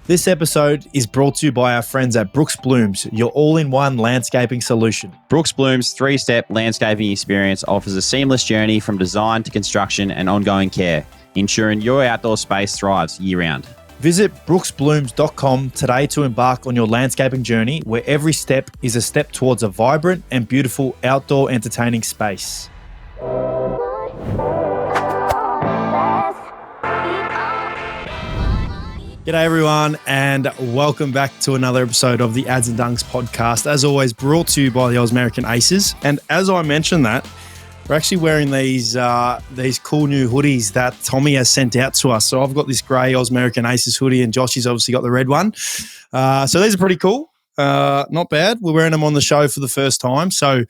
This episode is brought to you by our friends at Brookes Blooms, your all-in-one landscaping solution. Brookes Blooms' three-step landscaping experience offers a seamless journey from design to construction and ongoing care, ensuring your outdoor space thrives year-round. Visit brooksblooms.com today to embark on your landscaping journey, where every step is a step towards a vibrant and beautiful outdoor entertaining space. G'day everyone, and welcome back to another episode of the Ads and Dunks podcast. As always, brought to you by the American Aces. And as I mentioned that, we're actually wearing these cool new hoodies that Tommy has sent out to us. So I've got this grey American Aces hoodie, and Joshy's obviously got the red one. So these are pretty cool. Not bad. We're wearing them on the show for the first time. So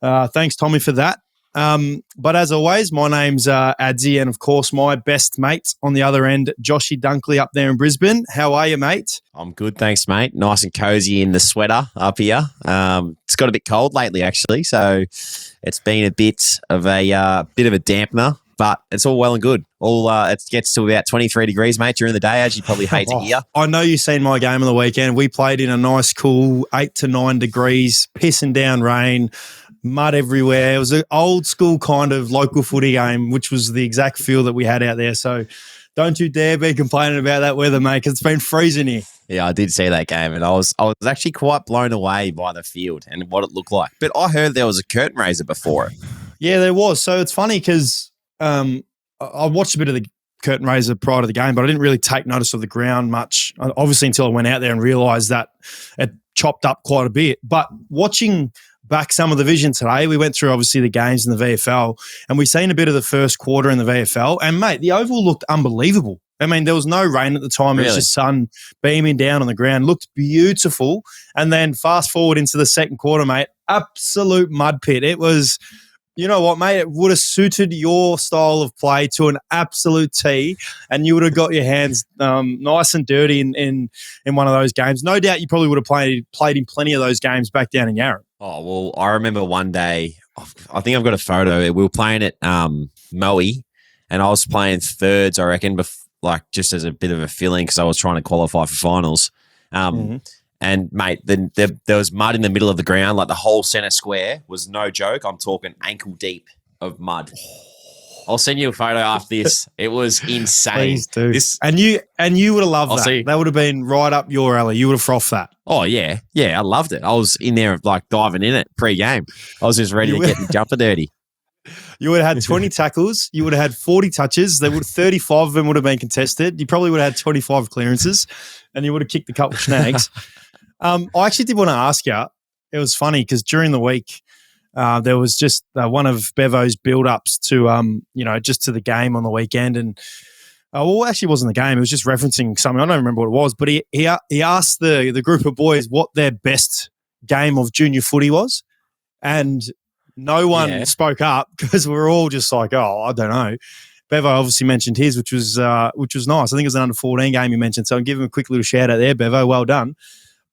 thanks, Tommy, for that. But as always, my name's Adsy, and of course my best mate on the other end, Joshy Dunkley up there in Brisbane. How are you, mate? I'm good, thanks, mate. Nice and cozy in the sweater up here. It's got a bit cold lately, actually, so it's been a bit of a dampener, but it's all well and good. It gets to about 23 degrees, mate, during the day, as you probably hate to hear. I know you've seen my game on the weekend. We played in a nice, cool 8 to 9 degrees, pissing down rain. Mud everywhere. It was an old school kind of local footy game, which was the exact feel that we had out there. So don't you dare be complaining about that weather, mate, because it's been freezing here. Yeah, I did see that game, and I was actually quite blown away by the field and what it looked like. But I heard there was a curtain raiser before it. Yeah, there was. So it's funny because I watched a bit of the curtain raiser prior to the game, but I didn't really take notice of the ground much, obviously, until I went out there and realised that it chopped up quite a bit. But watching back some of the vision today, we went through obviously the games in the VFL, and we've seen a bit of the first quarter in the VFL, and mate, the oval looked unbelievable. I mean, there was no rain at the time. Really? It was just sun beaming down on the ground. Looked beautiful. And then fast forward into the second quarter, mate, absolute mud pit. It was, you know what, mate, it would have suited your style of play to an absolute T, and you would have got your hands nice and dirty in one of those games. No doubt you probably would have played in plenty of those games back down in Yarra. Oh, well, I remember one day, I think I've got a photo. We were playing at Moe, and I was playing thirds, I reckon, just as a bit of a feeling because I was trying to qualify for finals. And, mate, there was mud in the middle of the ground. Like, the whole centre square was no joke. I'm talking ankle deep of mud. I'll send you a photo after this. It was insane. Please do. And you would have loved that. See. That would have been right up your alley. You would have frothed that. Oh, yeah. Yeah, I loved it. I was in there, diving in it pre-game. I was just ready to get the jumper dirty. You would have had 20 tackles. You would have had 40 touches. 35 of them would have been contested. You probably would have had 25 clearances, and you would have kicked a couple of snags. I actually did want to ask you. It was funny because during the week, there was just one of Bevo's build-ups to, just to the game on the weekend. And, actually it wasn't the game. It was just referencing something. I don't remember what it was. But he asked the group of boys what their best game of junior footy was. And no one spoke up because we were all just like, oh, I don't know. Bevo obviously mentioned his, which was nice. I think it was an under-14 game you mentioned. So I'll give him a quick little shout-out there, Bevo. Well done.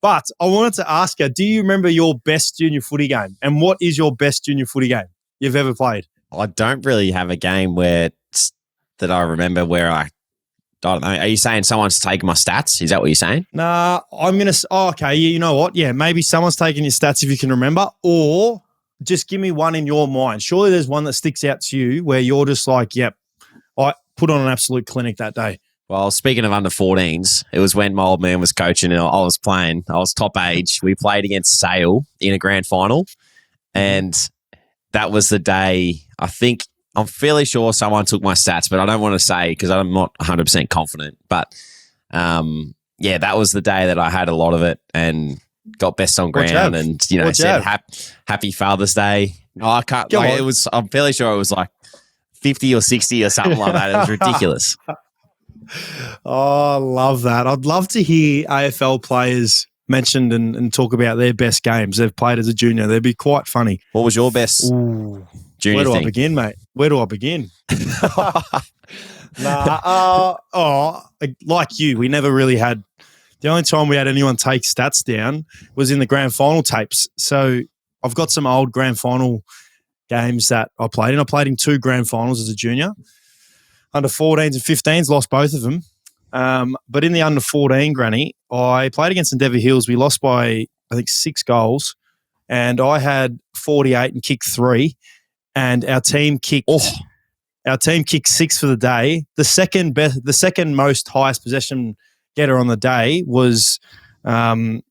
But I wanted to ask you, do you remember your best junior footy game? And what is your best junior footy game you've ever played? I don't really have a game that I remember where I don't know. Are you saying someone's taken my stats? Is that what you're saying? Nah, I'm going to – okay, you know what? Yeah, maybe someone's taken your stats if you can remember, or just give me one in your mind. Surely there's one that sticks out to you where you're just like, yep, I put on an absolute clinic that day. Well, speaking of under 14s, it was when my old man was coaching and I was playing. I was top age. We played against Sale in a grand final, and that was the day. I'm fairly sure someone took my stats, but I don't want to say because I'm not 100% confident. But that was the day that I had a lot of it and got best on ground and said Happy Father's Day. No, I can't. I'm fairly sure it was like 50 or 60 or something like that. It was ridiculous. Oh, I love that. I'd love to hear AFL players mentioned and talk about their best games they've played as a junior. They'd be quite funny. What was your best junior Where do thing? I begin, mate? Where do I begin? Like you, we never really had – the only time we had anyone take stats down was in the grand final tapes. So I've got some old grand final games that I played in. I played in 2 grand finals as a junior. Under 14s and 15s, lost both of them. But in the under 14, Granny, I played against Endeavour Hills. We lost by, I think, 6 goals, and I had 48 and kicked 3, and our team kicked 6 for the day. The second most highest possession getter on the day was a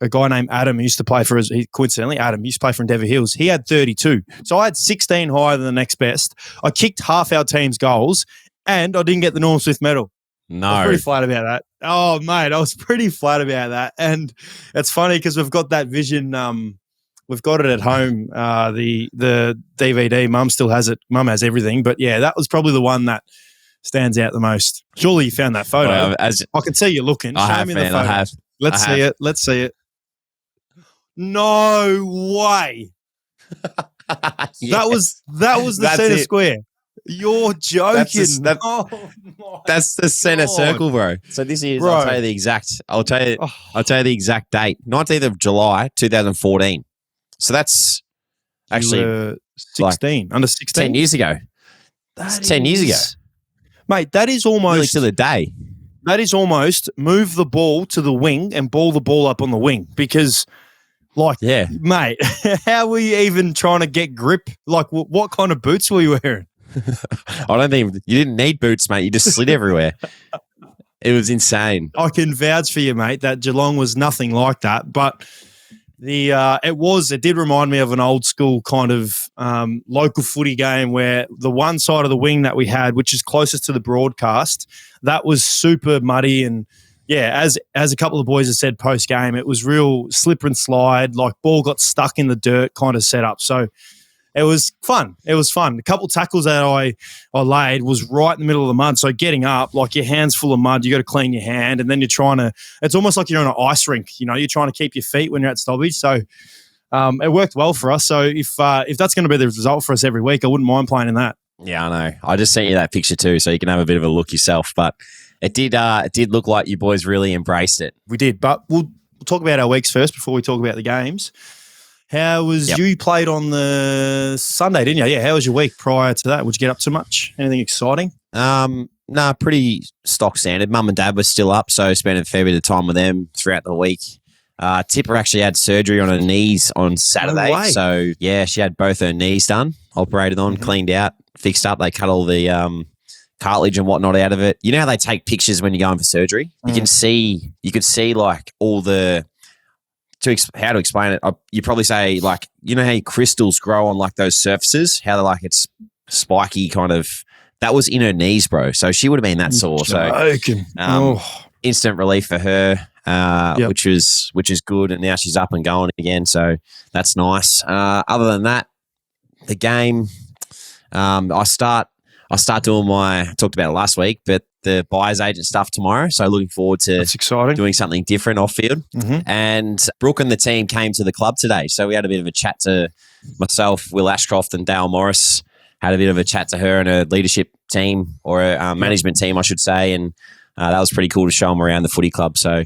guy named Adam, who used to play for us. Coincidentally, Adam used to play for Endeavour Hills. He had 32. So I had 16 higher than the next best. I kicked half our team's goals, and I didn't get the Norm Smith medal. No. I was pretty flat about that. Oh, mate, I was pretty flat about that. And it's funny because we've got that vision. We've got it at home. The DVD. Mum still has it. Mum has everything. But, yeah, that was probably the one that stands out the most. Surely you found that photo. Well, I can see you looking. I have. Let's see it. Let's see it. No way. Yeah. That was the centre square. You're joking. That's the centre circle, bro. So this is, I'll tell you the exact date. 19th of July, 2014. So that's actually 16, under 16. 10 years ago. That's 10 years ago. Mate, that is almost really to the day. That is almost move the ball to the wing and ball the ball up on the wing because mate, how were you even trying to get grip? Like, what kind of boots were you wearing? I don't think you didn't need boots, mate. You just slid everywhere. It was insane. I can vouch for you, mate, that Geelong was nothing like that. But it did remind me of an old school kind of local footy game where the one side of the wing that we had, which is closest to the broadcast, that was super muddy. And yeah, as a couple of boys have said post game, it was real slip and slide, like ball got stuck in the dirt kind of setup. So it was fun. It was fun. A couple of tackles that I laid was right in the middle of the mud. So getting up, like your hand's full of mud, you got to clean your hand, and then you're trying to. It's almost like you're on an ice rink. You know, you're trying to keep your feet when you're at stoppage. So it worked well for us. So if that's going to be the result for us every week, I wouldn't mind playing in that. Yeah, I know. I just sent you that picture too, so you can have a bit of a look yourself. But it did look like you boys really embraced it. We did, but we'll talk about our weeks first before we talk about the games. How was you played on the Sunday, didn't you? Yeah. How was your week prior to that? Would you get up too much? Anything exciting? No, pretty stock standard. Mum and Dad were still up, so spent a fair bit of time with them throughout the week. Tipper actually had surgery on her knees on Saturday. No way. So, yeah, she had both her knees done, operated on, cleaned out, fixed up. They cut all the cartilage and whatnot out of it. You know how they take pictures when you're going for surgery? You could see like all the... how to explain it? You probably say like, you know how crystals grow on like those surfaces, how they're like it's spiky kind of. That was in her knees, bro. So she would have been that sore. So instant relief for her, which is good. And now she's up and going again. So that's nice. Other than that, the game, I start doing I talked about it last week, but the buyer's agent stuff tomorrow. So looking forward to That's exciting. Doing something different off field. And Brooke and the team came to the club today. So we had a bit of a chat to myself, Will Ashcroft and Dale Morris, had a bit of a chat to her and her leadership team or her management team, I should say. And that was pretty cool to show them around the footy club. So,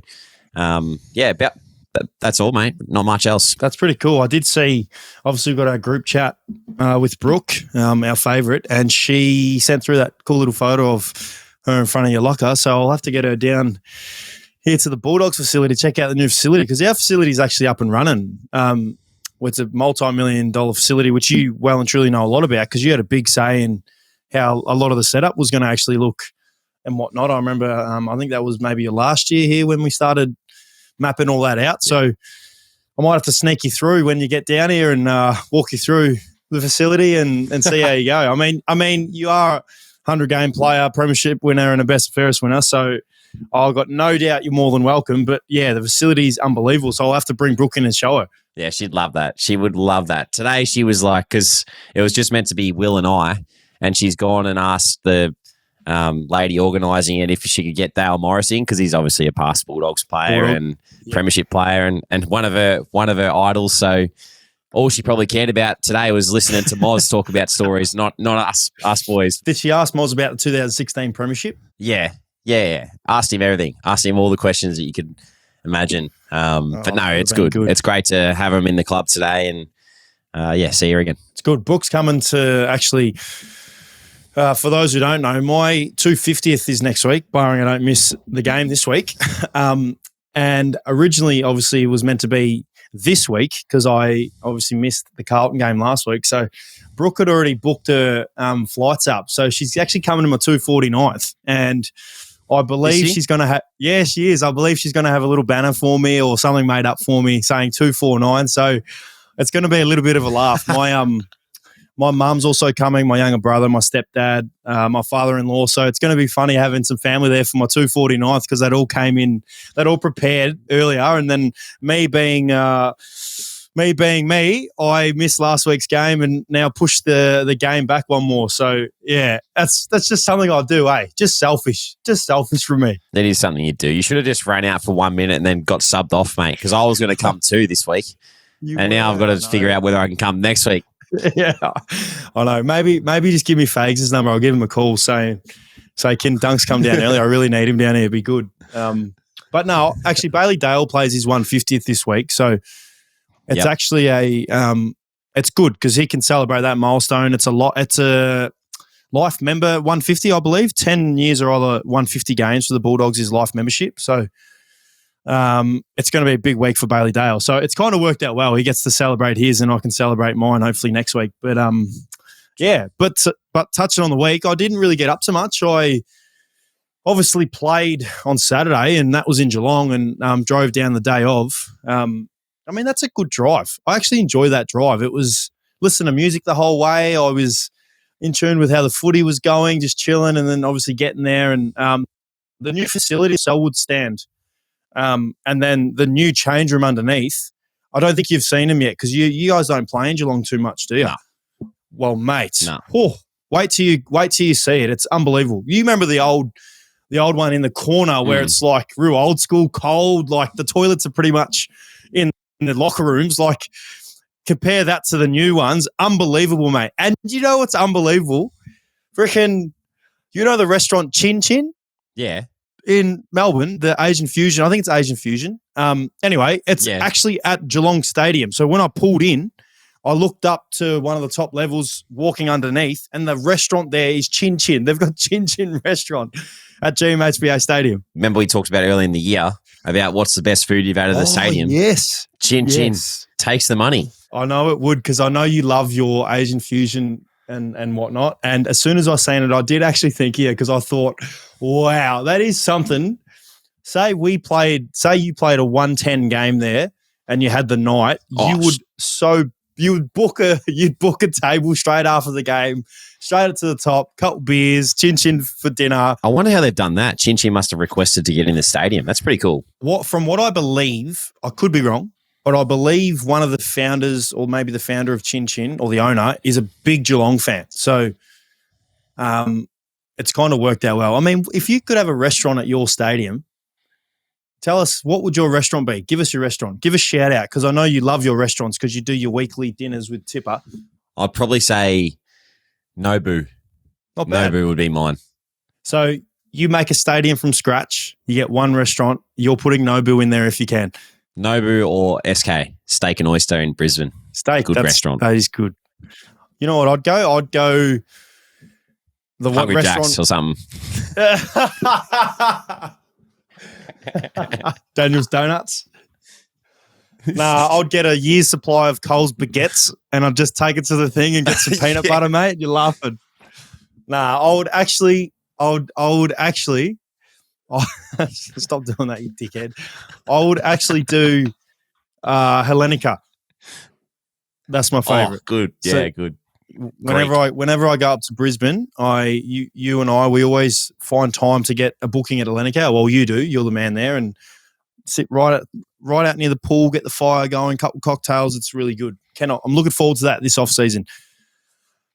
that's all, mate. Not much else. That's pretty cool. I did see, obviously, we've got our group chat with Brooke, our favourite, and she sent through that cool little photo of her in front of your locker. So I'll have to get her down here to the Bulldogs facility to check out the new facility because our facility is actually up and running. It's a multi-million-dollar facility, which you well and truly know a lot about because you had a big say in how a lot of the setup was going to actually look and whatnot. I remember, I think that was maybe last year here when we started mapping all that out. So I might have to sneak you through when you get down here and walk you through the facility and see how you go. I mean, you are 100-game player, premiership winner, and a best and fairest winner. So I've got no doubt you're more than welcome. But, yeah, the facility's unbelievable. So I'll have to bring Brooke in and show her. Yeah, she'd love that. She would love that. Today she was like, because it was just meant to be Will and I, and she's gone and asked the lady organising it if she could get Dale Morris in because he's obviously a past Bulldogs player and premiership player and one of her idols. So all she probably cared about today was listening to Moz talk about stories, not us boys. Did she ask Moz about the 2016 premiership? Yeah. Asked him everything. Asked him all the questions that you could imagine. But no, it's good. It's great to have him in the club today and see her again. It's good. Brooke's coming to actually For those who don't know, my 250th is next week, barring I don't miss the game this week. And originally, obviously, it was meant to be this week because I obviously missed the Carlton game last week. So Brooke had already booked her flights up. So she's actually coming to my 249th. And I believe she's going to have – yeah, she is. I believe she's going to have a little banner for me or something made up for me saying 249. So it's going to be a little bit of a laugh. My mum's also coming, my younger brother, my stepdad, my father-in-law. So it's going to be funny having some family there for my 249th because that all came in, that all prepared earlier. And then me being me, I missed last week's game and now pushed the game back one more. So, yeah, that's just something I do, eh? Just selfish for me. That is something you do. You should have just ran out for 1 minute and then got subbed off, mate, because I was going to come too this week. Now I've got to figure out whether I can come next week. Yeah, I know. Maybe just give me Fags' number. I'll give him a call say, can Dunks come down early? I really need him down here. It'd be good. But no, actually, Bailey Dale plays his 150th this week. So it's actually it's good because he can celebrate that milestone. It's a life member 150, I believe. 10 years or other 150 games for the Bulldogs is life membership. So it's going to be a big week for Bailey Dale. So it's kind of worked out well. He gets to celebrate his and I can celebrate mine hopefully next week. But but touching on the week, I didn't really get up to much. I obviously played on Saturday and that was in Geelong and drove down the day of. I mean, that's a good drive. I actually enjoy that drive. It was listen to music the whole way. I was in tune with how the footy was going, just chilling and then obviously getting there. And the new facility, Selwood Stand. And then the new change room underneath, I don't think you've seen them yet because you guys don't play in Geelong too much, do you? No. Well, mate, no. Wait till you see it. It's unbelievable. You remember the old one in the corner where it's like real old school, cold, like the toilets are pretty much in the locker rooms. Like compare that to the new ones. Unbelievable, mate. And you know what's unbelievable? Freaking, you know the restaurant Chin Chin? Yeah. In Melbourne, the Asian Fusion. I think it's Asian Fusion. Anyway, it's actually at Geelong Stadium. So when I pulled in, I looked up to one of the top levels walking underneath and the restaurant there is Chin Chin. They've got Chin Chin restaurant at GMHBA Stadium. Remember we talked about earlier in the year about what's the best food you've had at the stadium? Yes. Chin Chin takes the money. I know it would because I know you love your Asian Fusion and whatnot. And as soon as I seen it, I did actually think, because I thought, wow, that is something. Say you played a 110 game there and you had the night, you'd book a table straight after the game, straight up to the top, couple beers, Chin Chin for dinner. I wonder how they've done that. Chin Chin must have requested to get in the stadium. That's pretty cool. From what I believe, I could be wrong, but I believe one of the founders or maybe the founder of Chin Chin or the owner is a big Geelong fan. So it's kind of worked out well. I mean, if you could have a restaurant at your stadium, tell us, what would your restaurant be? Give us your restaurant. Give us a shout out because I know you love your restaurants because you do your weekly dinners with Tipper. I'd probably say Nobu. Not bad. Nobu would be mine. So you make a stadium from scratch. You get one restaurant. You're putting Nobu in there if you can. Nobu or SK, Steak and Oyster in Brisbane. Good restaurant. That is good. You know what I'd go? I'd go the Hungry restaurant Jack's or something. Daniel's Donuts. Nah, I'd get a year's supply of Coles baguettes and I'd just take it to the thing and get some peanut butter, mate. You're laughing. Nah, I would actually stop doing that, you dickhead. I would actually do Hellenica. That's my favourite. Oh, good. Yeah, good. Whenever I go up to Brisbane, you and I, we always find time to get a booking at Hellenica. Well, you do. You're the man there, and sit right out near the pool, get the fire going, couple cocktails. It's really good. I'm looking forward to that this off season.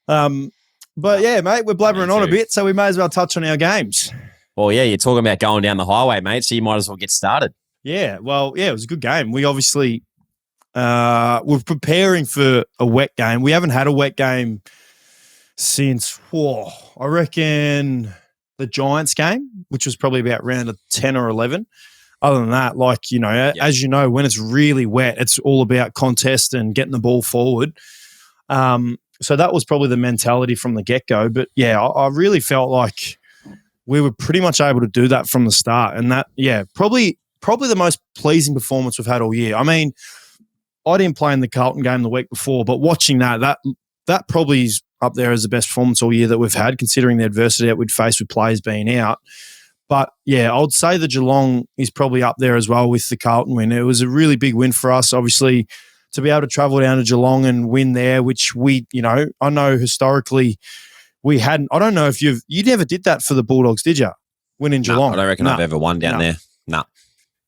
But yeah, mate, we're blabbering on a bit, so we may as well touch on our games. Well, yeah, you're talking about going down the highway, mate, so you might as well get started. Yeah, well, yeah, it was a good game. We obviously we're preparing for a wet game. We haven't had a wet game since, I reckon, the Giants game, which was probably about round of 10 or 11. Other than that, as you know, when it's really wet, it's all about contest and getting the ball forward. so that was probably the mentality from the get-go. But, yeah, I really felt like we were pretty much able to do that from the start. And that, yeah, probably the most pleasing performance we've had all year. I mean, I didn't play in the Carlton game the week before, but watching that probably is up there as the best performance all year that we've had, considering the adversity that we'd faced with players being out. But, yeah, I would say the Geelong is probably up there as well with the Carlton win. It was a really big win for us, obviously, to be able to travel down to Geelong and win there, which we, I know historically we hadn't. I don't know if you never did that for the Bulldogs, did you? Win in Geelong? I don't reckon I've ever won down there. No.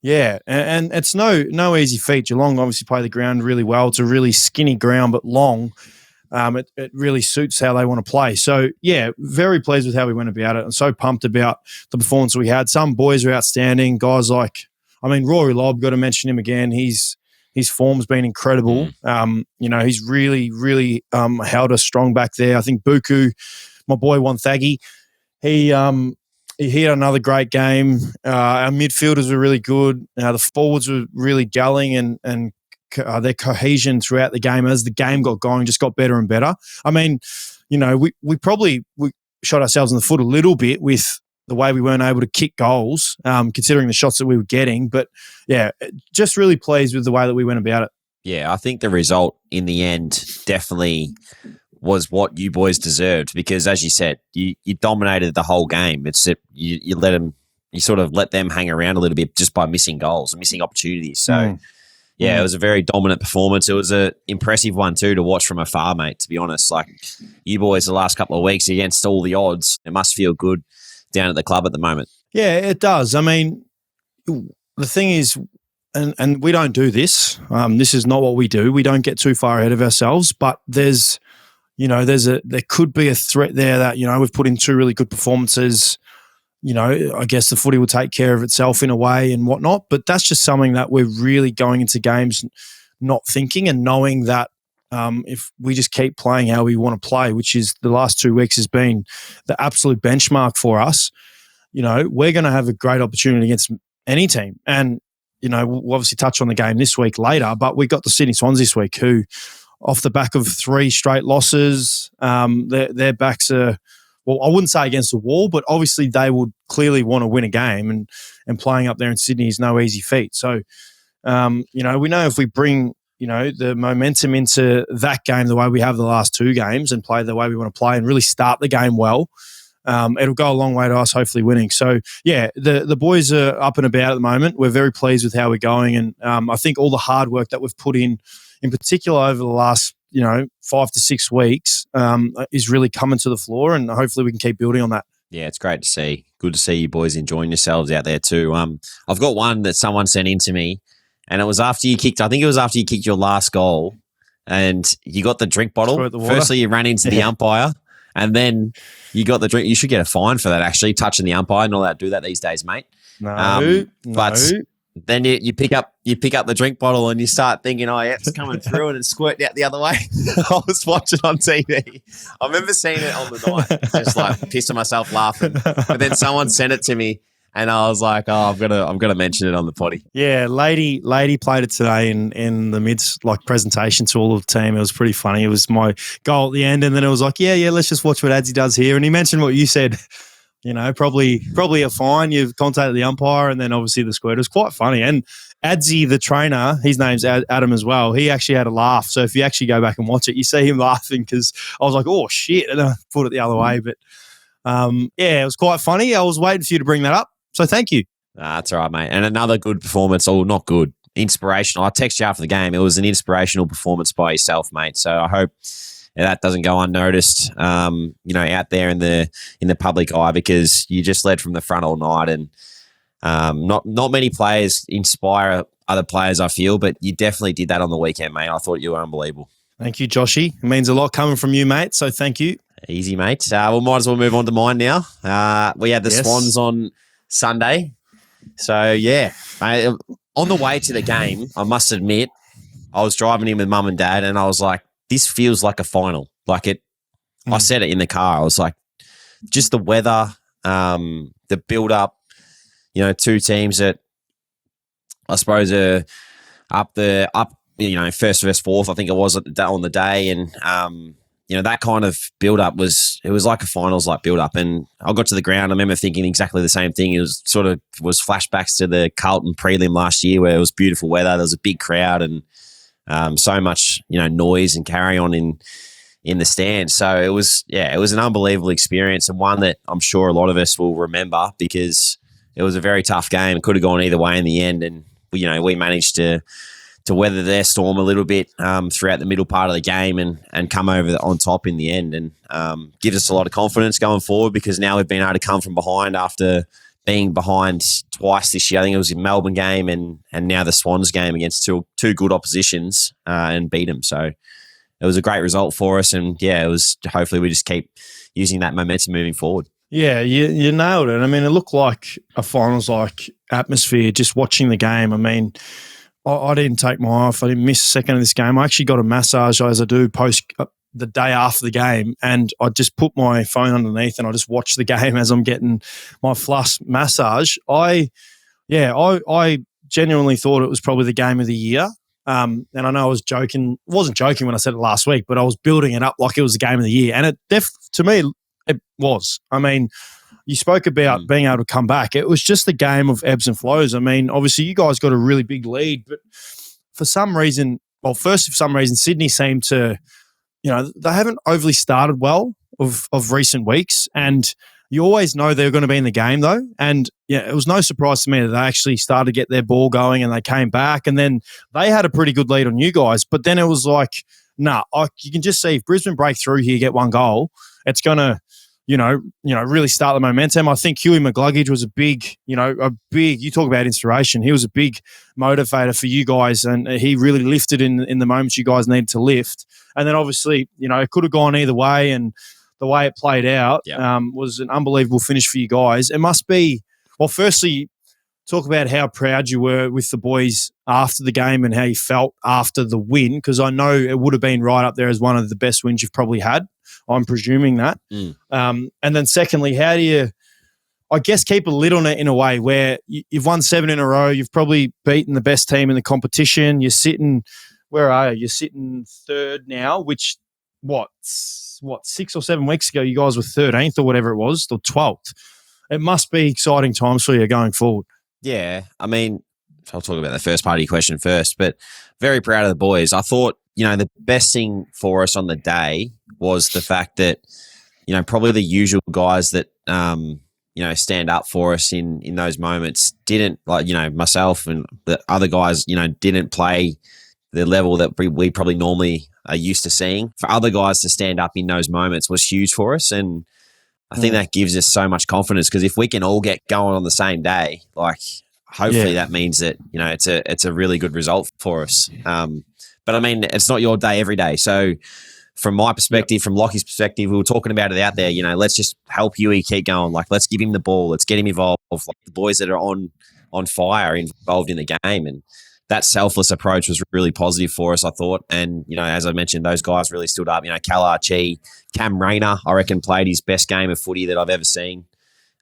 Yeah, and it's no easy feat. Geelong obviously play the ground really well. It's a really skinny ground but long. It really suits how they want to play. So, yeah, very pleased with how we went about it and so pumped about the performance we had. Some boys are outstanding. Guys like, Rory Lobb, got to mention him again. His form's been incredible. He's really, really held us strong back there. I think Buku, my boy Wonthaggi, he had another great game. Our midfielders were really good. The forwards were really gelling and their cohesion throughout the game as the game got going just got better and better. We probably shot ourselves in the foot a little bit with the way we weren't able to kick goals, considering the shots that we were getting. But, yeah, just really pleased with the way that we went about it. Yeah, I think the result in the end definitely was what you boys deserved because, as you said, you dominated the whole game. It's you sort of let them hang around a little bit just by missing goals and missing opportunities. So, it was a very dominant performance. It was an impressive one too to watch from afar, mate, to be honest. Like, you boys the last couple of weeks against all the odds, it must feel good down at the club at the moment. Yeah, it does. I mean, the thing is, and we don't do this. This is not what we do. We don't get too far ahead of ourselves, but there could be a threat there that, we've put in two really good performances. I guess the footy will take care of itself in a way and whatnot, but that's just something that we're really going into games not thinking and knowing that if we just keep playing how we want to play, which is the last 2 weeks has been the absolute benchmark for us, we're going to have a great opportunity against any team. And, we'll obviously touch on the game this week later, but we got the Sydney Swans this week who, off the back of 3 straight losses, their backs are, well, I wouldn't say against the wall, but obviously they would clearly want to win a game and playing up there in Sydney is no easy feat. So, we know if we bring, the momentum into that game the way we have the last 2 games and play the way we want to play and really start the game well, it'll go a long way to us hopefully winning. So, yeah, the boys are up and about at the moment. We're very pleased with how we're going. And I think all the hard work that we've put in particular over the last 5 to 6 weeks is really coming to the floor, and hopefully we can keep building on that. Yeah, it's great to see. Good to see you boys enjoying yourselves out there too. I've got one that someone sent in to me, and it was after you kicked your last goal, and you got the drink bottle. Firstly, you ran into the umpire, and then you got the drink. You should get a fine for that, actually, touching the umpire. Not allowed to do that these days, mate. No. Then you pick up the drink bottle and you start thinking, oh, yeah, it's coming through and it's squirting out the other way. I was watching on TV. I remember seeing it on the night, just like pissing myself laughing. But then someone sent it to me and I was like, oh, I've got to mention it on the potty. Yeah, lady played it today in the midst presentation to all of the team. It was pretty funny. It was my goal at the end, and then it was like, yeah, let's just watch what Adsy does here. And he mentioned what you said. Probably a fine. You've contacted the umpire and then obviously the squirt. It was quite funny. And Adsy, the trainer, his name's Adam as well, he actually had a laugh. So if you actually go back and watch it, you see him laughing because I was like, oh, shit. And I put it the other way. But, it was quite funny. I was waiting for you to bring that up. So thank you. That's all right, mate. And another good performance, or not good, inspirational. I texted you after the game. It was an inspirational performance by yourself, mate. So I hope that doesn't go unnoticed, out there in the public eye, because you just led from the front all night, and not many players inspire other players, I feel, but you definitely did that on the weekend, mate. I thought you were unbelievable. Thank you, Joshy. It means a lot coming from you, mate. So thank you. Easy, mate. We might as well move on to mine now. We had the Swans on Sunday, so yeah, mate, on the way to the game, I must admit, I was driving in with mum and dad, and I was like, this feels like a final. Like it, I said it in the car. I was like, just the weather, the build up, 2 teams that I suppose are up, first versus fourth, I think it was on the day. And, that kind of build up was like a finals like build up. And I got to the ground. I remember thinking exactly the same thing. It was flashbacks to the Carlton prelim last year where it was beautiful weather. There was a big crowd and so much, noise and carry on in the stand. So it was an unbelievable experience and one that I'm sure a lot of us will remember because it was a very tough game. It could have gone either way in the end. And, we managed to weather their storm a little bit throughout the middle part of the game and come over on top in the end and gives us a lot of confidence going forward because now we've been able to come from behind after being behind twice this year. I think it was in Melbourne game and now the Swans game against two good oppositions and beat them. So it was a great result for us and, it was hopefully we just keep using that momentum moving forward. Yeah, you nailed it. I mean, it looked like a finals-like atmosphere just watching the game. I mean, I didn't take my eye off. I didn't miss a second of this game. I actually got a massage, as I do, post the day after the game, and I just put my phone underneath and I just watched the game as I'm getting my flush massage. I genuinely thought it was probably the game of the year. And I know I was joking. I wasn't joking when I said it last week, but I was building it up like it was the game of the year. And to me, it was. I mean, you spoke about being able to come back. It was just a game of ebbs and flows. I mean, obviously you guys got a really big lead, but for some reason, Sydney seemed to, they haven't overly started well of recent weeks. And you always know they're going to be in the game though. And it was no surprise to me that they actually started to get their ball going and they came back and then they had a pretty good lead on you guys. But then it was like, you can just see if Brisbane break through here, get one goal, it's going to, really start the momentum. I think Huey McGluggage was a big, you talk about inspiration. He was a big motivator for you guys and he really lifted in the moments you guys needed to lift. And then obviously, it could have gone either way and the way it played out was an unbelievable finish for you guys. It must be, well, firstly, talk about how proud you were with the boys after the game and how you felt after the win, because I know it would have been right up there as one of the best wins you've probably had. I'm presuming that. And then secondly, how do you, I guess, keep a lid on it in a way where you've won 7 in a row, you've probably beaten the best team in the competition, you're sitting, where are you? You're sitting third now, which, 6 or 7 weeks ago, you guys were 13th or whatever it was, or 12th. It must be exciting times for you going forward. Yeah, I mean, I'll talk about the first part of your question first, but very proud of the boys. I thought, the best thing for us on the day was the fact that, probably the usual guys that, stand up for us in those moments didn't, like, myself and the other guys, didn't play the level that we probably normally are used to seeing. For other guys to stand up in those moments was huge for us. And I think that gives us so much confidence because if we can all get going on the same day, like hopefully that means that, it's a really good result for us. But I mean, it's not your day every day. So from my perspective, from Lockie's perspective, we were talking about it out there, let's just help Huey keep going. Like, let's give him the ball. Let's get him involved. Like the boys that are on fire involved in the game. And that selfless approach was really positive for us, I thought. And, as I mentioned, those guys really stood up. Cal Archie, Cam Rayner, I reckon, played his best game of footy that I've ever seen.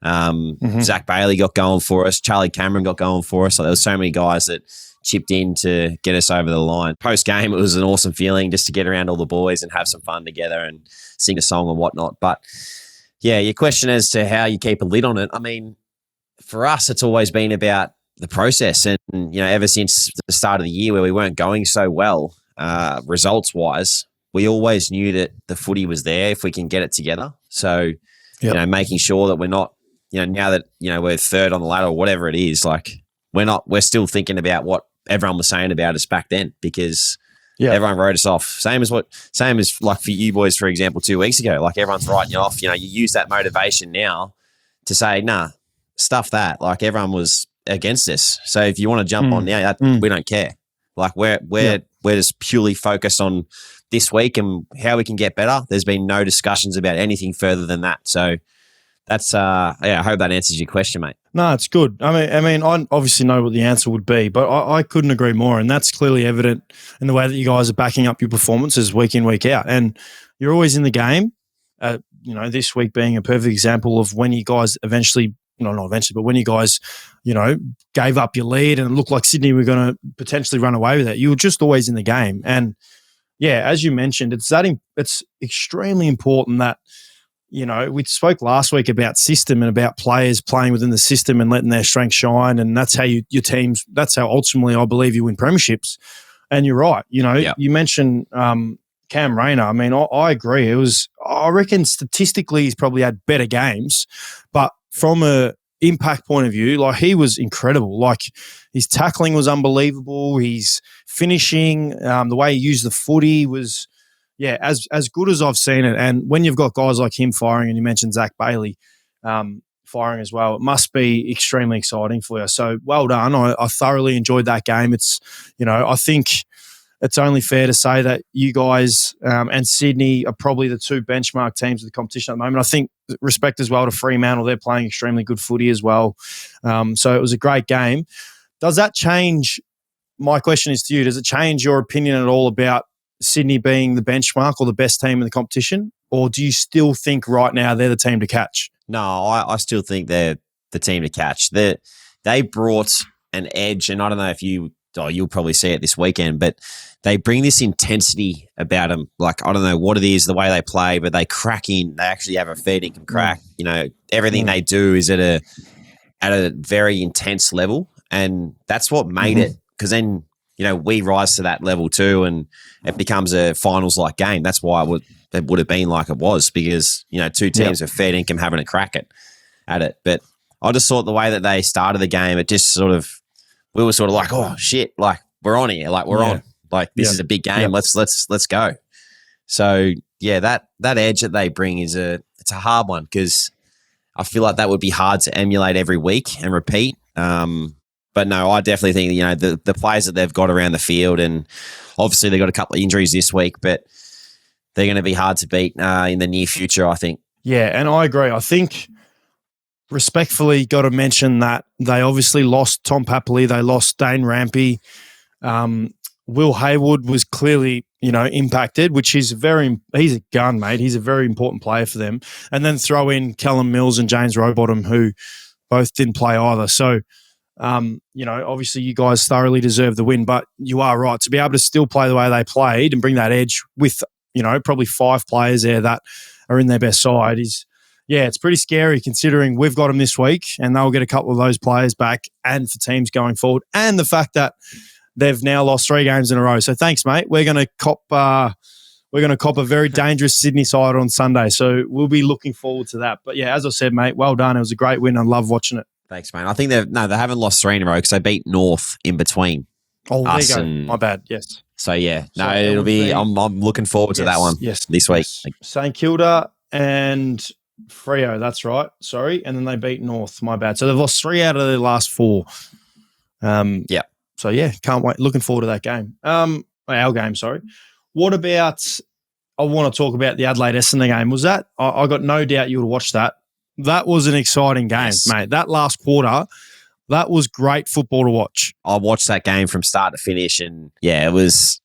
Zach Bailey got going for us. Charlie Cameron got going for us. So there were so many guys that chipped in to get us over the line. Post-game, it was an awesome feeling just to get around all the boys and have some fun together and sing a song and whatnot. But, yeah, your question as to how you keep a lid on it, I mean, for us, it's always been about the process. And, ever since the start of the year where we weren't going so well, results-wise, we always knew that the footy was there if we can get it together. So, making sure that we're not, now that, we're third on the ladder or whatever it is, like we're still thinking about what everyone was saying about us back then because everyone wrote us off. Same as like for you boys, for example, 2 weeks ago, like everyone's writing you off. You use that motivation now to say, nah, stuff that. Like everyone was against us. So if you want to jump on now, we don't care. Like we're just purely focused on this week and how we can get better. There's been no discussions about anything further than that. So that's I hope that answers your question, mate. No, it's good. I mean, I obviously know what the answer would be, but I couldn't agree more. And that's clearly evident in the way that you guys are backing up your performances week in, week out. And you're always in the game. This week being a perfect example of when you guys eventually, not eventually, but when you guys, gave up your lead and it looked like Sydney were going to potentially run away with it. You were just always in the game. And yeah, as you mentioned, it's extremely important that, we spoke last week about system and about players playing within the system and letting their strengths shine. And that's how that's how ultimately I believe you win premierships. And you're right. You mentioned Cam Rayner. I mean, I agree. I reckon statistically he's probably had better games, but from a impact point of view, like he was incredible. Like his tackling was unbelievable. He's finishing, the way he used the footy was, as good as I've seen it. And when you've got guys like him firing, and you mentioned Zach Bailey firing as well, it must be extremely exciting for you. So well done. I thoroughly enjoyed that game. It's, I think it's only fair to say that you guys and Sydney are probably the two benchmark teams of the competition at the moment. I think respect as well to Fremantle. They're playing extremely good footy as well. So it was a great game. Does that change? My question is to you. Does it change your opinion at all about Sydney being the benchmark or the best team in the competition? Or do you still think right now they're the team to catch? No, I still think they're the team to catch. They brought an edge, and I don't know if you'll probably see it this weekend, but they bring this intensity about them. Like, I don't know what it is, the way they play, but they crack in. They actually have a fair dinkum crack. Everything they do is at a very intense level, and that's what made it. Because then, we rise to that level too, and it becomes a finals-like game. That's why it would have been like it was, because, two teams with fair income having a crack at it. But I just thought the way that they started the game, it just we were sort of like, oh shit, like we're on here, like we're on, like this is a big game. Let's go. So that edge that they bring it's a hard one, because I feel like that would be hard to emulate every week and repeat. But no, I definitely think, the players that they've got around the field, and obviously they've got a couple of injuries this week, but they're going to be hard to beat in the near future, I think. Yeah, and I agree. I think respectfully got to mention that they obviously lost Tom Papley. They lost Dane Rampy. Will Hayward was clearly, impacted, which he's a gun, mate. He's a very important player for them. And then throw in Callum Mills and James Rowbottom, who both didn't play either. So, obviously you guys thoroughly deserve the win, but you are right. To be able to still play the way they played and bring that edge with, probably 5 players there that are in their best side it's pretty scary, considering we've got them this week and they'll get a couple of those players back, and for teams going forward, and the fact that they've now lost 3 games in a row. So thanks, mate. We're going to cop a very dangerous Sydney side on Sunday. So we'll be looking forward to that. But as I said, mate, well done. It was a great win. I love watching it. Thanks, mate. I think they haven't lost 3 in a row because they beat North in between. Oh, there you go. My bad. Yes. So it'll be. I'm looking forward to that one. Yes, this week. St Kilda and Freo. That's right. Sorry, and then they beat North. My bad. So they've lost 3 out of their last 4. So can't wait. Looking forward to that game. Our game. Sorry. What about? I want to talk about the Adelaide Essendon game. Was that? I got no doubt you would watch that. That was an exciting game, mate. That last quarter, that was great football to watch. I watched that game from start to finish, and it was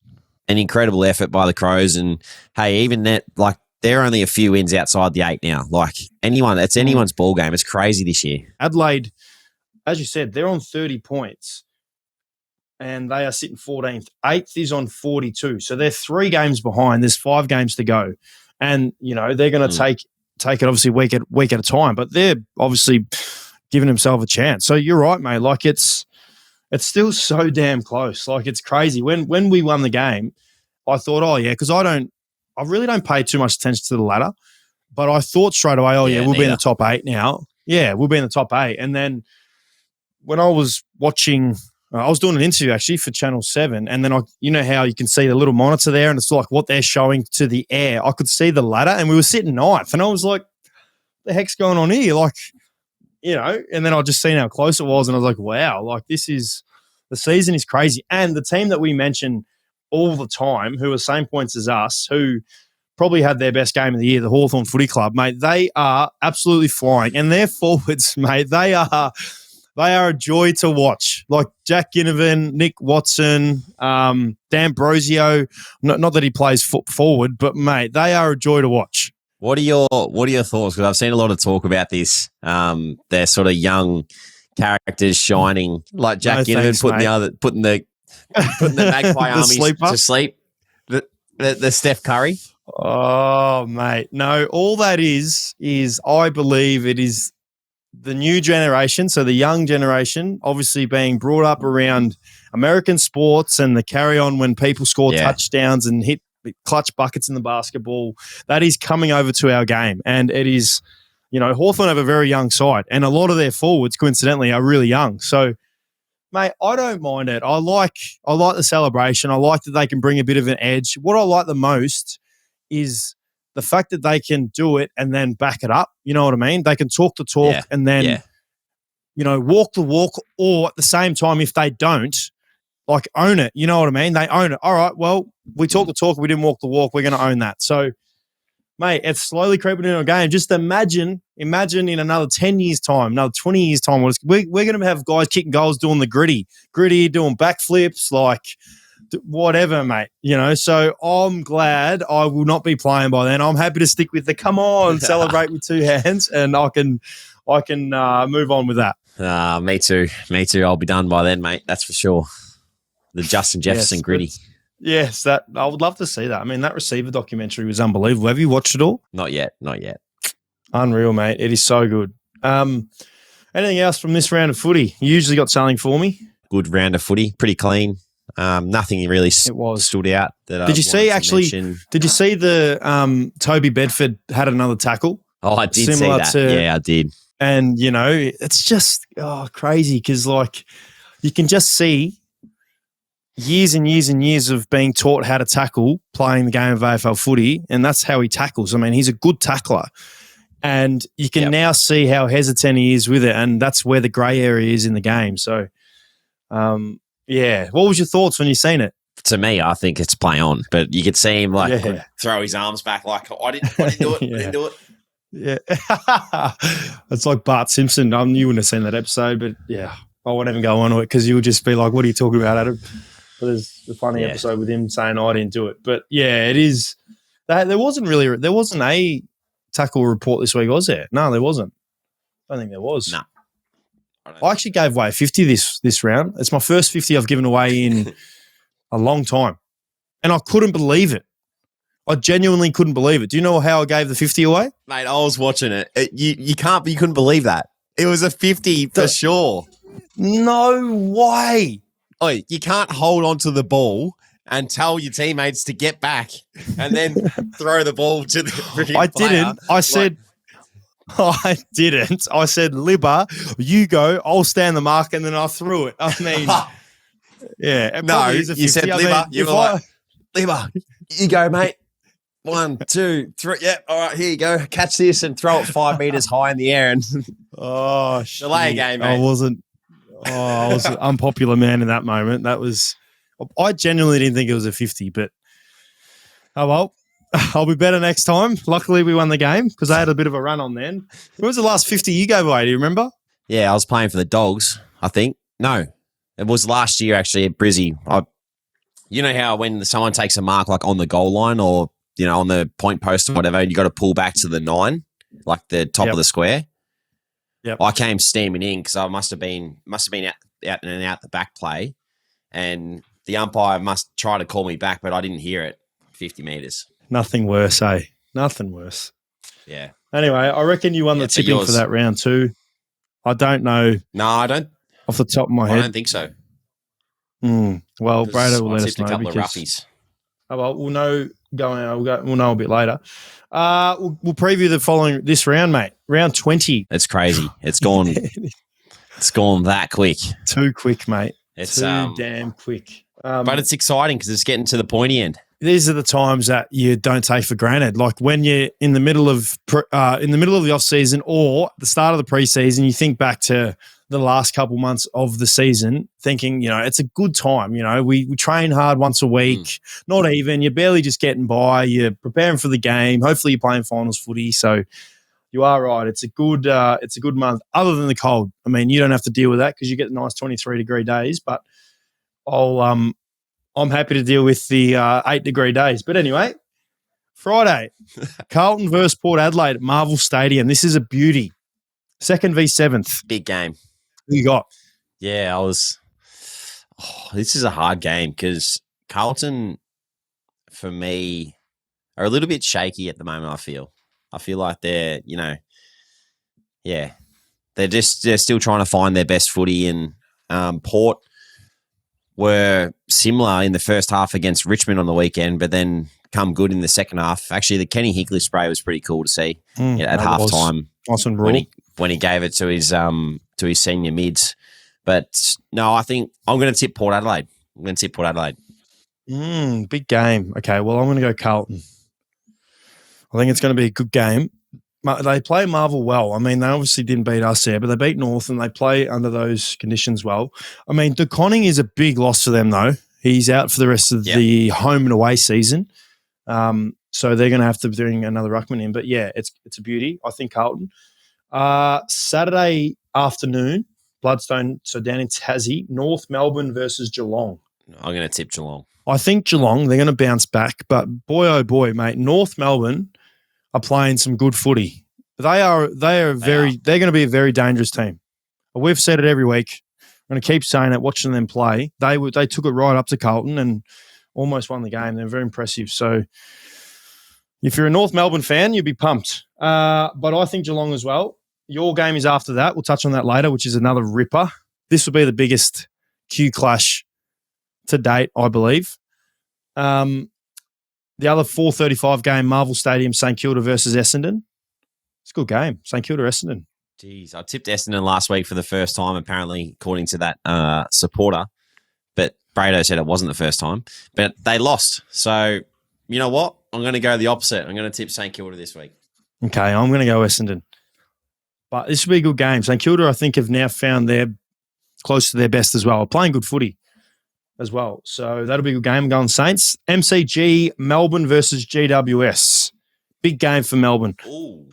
an incredible effort by the Crows. And hey, even that, like, they're only a few wins outside the 8 now. Like, it's anyone's ball game. It's crazy this year. Adelaide, as you said, they're on 30 points, and they are sitting 14th. 8th is on 42, so they're 3 games behind. There's 5 games to go, and they're going to take it obviously week at a time, but they're obviously giving themselves a chance. So you're right, mate. Like, it's still so damn close. Like, it's crazy. When we won the game, I thought, because I really don't pay too much attention to the ladder, but I thought straight away, we'll be in the top 8 now. Yeah, we'll be in the top 8. And then when I was watching, I was doing an interview actually for Channel 7, and then how you can see the little monitor there, and it's like what they're showing to the air. I could see the ladder, and we were sitting 9th, and I was like, the heck's going on here? Like, and then I just seen how close it was, and I was like, wow, like the season is crazy. And the team that we mention all the time, who are same points as us, who probably had their best game of the year, the Hawthorn Footy Club, mate, they are absolutely flying. And their forwards, mate, they are a joy to watch. Like Jack Ginnivan, Nick Watson, Dan Brosio, not that he plays forward, but, mate, they are a joy to watch. What are your thoughts? Because I've seen a lot of talk about this. They're sort of young characters shining, like Jack Ginnivan putting the Magpie Army to sleep. The Steph Curry? Oh, mate. No, all that is I believe it is the new generation, so the young generation, obviously being brought up around American sports and the carry on when people score touchdowns and hit clutch buckets in the basketball. That is coming over to our game. And it is, Hawthorn have a very young side, and a lot of their forwards, coincidentally, are really young. So, mate, I don't mind it. I like the celebration. I like that they can bring a bit of an edge. What I like the most is the fact that they can do it and then back it up. You know what I mean? They can talk the talk and then, walk the walk, or at the same time, if they don't, like, own it. You know what I mean? They own it. All right, well, we talk the talk, we didn't walk the walk, we're going to own that. So, mate, it's slowly creeping into a game. Just imagine in another 10 years' time, another 20 years' time, we're going to have guys kicking goals doing the gritty, doing backflips, like whatever, mate. So I'm glad I will not be playing by then. I'm happy to stick with the come on, celebrate with two hands, and I can move on with that. Me too. I'll be done by then, mate. That's for sure. The Justin Jefferson gritty. Yes, that I would love to see that. I mean, that receiver documentary was unbelievable. Have you watched it all? Not yet. Unreal, mate. It is so good. Anything else from this round of footy? You usually got something for me. Good round of footy. Pretty clean. Nothing really stood out. Did you see the Toby Bedford had another tackle? Oh, I did see that. Yeah, I did. And, it's just crazy because, like, you can just see years and years and years of being taught how to tackle, playing the game of AFL footy, and that's how he tackles. I mean, he's a good tackler. And you can now see how hesitant he is with it, and that's where the grey area is in the game. So, what was your thoughts when you seen it? To me, I think it's play on, but you could see him throw his arms back like, I didn't do it, I didn't do it. Yeah. It's like Bart Simpson. You wouldn't have seen that episode, but I won't even go on to it because you'll just be like, what are you talking about, Adam? But there's a funny episode with him saying, I didn't do it. But, it is. There wasn't a tackle report this week, was there? No, there wasn't. I don't think there was. No. I actually gave away a 50 this round. It's my first 50 I've given away in a long time. And I couldn't believe it. I genuinely couldn't believe it. Do you know how I gave the 50 away? Mate, I was watching it. You couldn't believe that. It was a 50 for sure. No way. Oh, you can't hold on to the ball and tell your teammates to get back and then throw the ball to the I didn't. I said, I didn't. I said, Libba, you go, I'll stand the mark, and then I threw it. I mean, no, you said, Libba, you were like, Libba, you go, mate. 1, 2, 3. Yeah, all right, here you go. Catch this and throw it 5 meters high in the air and delay a game, mate. I was an unpopular man in that moment. I genuinely didn't think it was a 50, but well, I'll be better next time. Luckily, we won the game because I had a bit of a run on then. When was the last 50 you gave away? Do you remember? Yeah, I was playing for the Dogs, I think. No, it was last year actually at Brizzy. You know how when someone takes a mark like on the goal line or on the point post or whatever, you got to pull back to the 9, like the top of the square. Yep. I came steaming in because I must have been out and out the back play, and the umpire must try to call me back, but I didn't hear it. 50 meters. Nothing worse, eh? Nothing worse. Yeah. Anyway, I reckon you won the tipping for that round too. I don't know. No, I don't. Off the top of my head. I don't think so. Well, Brado will let us know. A couple of roughies. We'll know we'll know a bit later. We'll preview this round, mate. Round 20. It's crazy. It's gone. It's gone that quick. Too quick, mate. It's too damn quick. But it's exciting because it's getting to the pointy end. These are the times that you don't take for granted. Like when you're in the middle of the off season or the start of the preseason, you think back to the last couple months of the season, thinking, it's a good time. We train hard once a week, not even. You're barely just getting by. You're preparing for the game. Hopefully, you're playing finals footy. So you are right. It's a good month. Other than the cold, I mean, you don't have to deal with that because you get nice 23-degree days. But I'm happy to deal with the 8-degree days. But anyway, Friday, Carlton versus Port Adelaide at Marvel Stadium. This is a beauty. 2nd v 7th. Big game. Who you got? Yeah, this is a hard game because Carlton for me, are a little bit shaky at the moment, I feel like they're, they're still trying to find their best footy, and Port were similar in the first half against Richmond on the weekend, but then come good in the second half. Actually, the Kenny Hinkley spray was pretty cool to see at halftime when he gave it to his senior mids. But no, I think I'm going to tip Port Adelaide. Big game. Okay, well, I'm going to go Carlton. I think it's going to be a good game. They play Marvel well. I mean, they obviously didn't beat us there, but they beat North and they play under those conditions well. I mean, De Koning is a big loss for them, though. He's out for the rest of the home and away season. So they're going to have to bring another ruckman in. But, yeah, it's a beauty. I think Carlton. Saturday afternoon, Bloodstone, so down in Tassie, North Melbourne versus Geelong. I'm going to tip Geelong. I think Geelong, they're going to bounce back. But, boy, oh, boy, mate, North Melbourne are playing some good footy. They're going to be a very dangerous team. We've said it every week. I'm going to keep saying it, watching them play. They took it right up to Carlton and almost won the game. They're very impressive. So if you're a North Melbourne fan, you'd be pumped. But I think Geelong as well. Your game is after that. We'll touch on that later, which is another ripper. This will be the biggest Q clash to date, I believe. The other 4:35 game, Marvel Stadium, St Kilda versus Essendon. It's a good game, St Kilda, Essendon. Jeez, I tipped Essendon last week for the first time, apparently, according to that supporter. But Brado said it wasn't the first time. But they lost. So, you know what? I'm going to go the opposite. I'm going to tip St Kilda this week. Okay, I'm going to go Essendon. But this will be a good game. St Kilda, I think, have now found they're close to their best as well. Playing good footy as well. So that'll be a good game. I'm going Saints. MCG, Melbourne versus GWS. Big game for Melbourne. Ooh.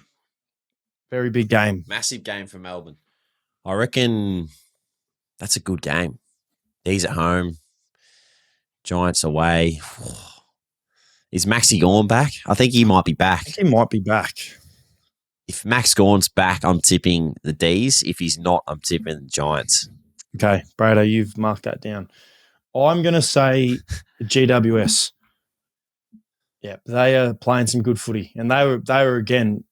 Very big game. Massive game for Melbourne. I reckon that's a good game. These at home. Giants away. Is Maxi Gawn back? I think he might be back. He might be back. If Max Gawn's back, I'm tipping the D's. If he's not, I'm tipping the Giants. Okay, Brado, you've marked that down. I'm going to say GWS. Yeah, they are playing some good footy. And they were again,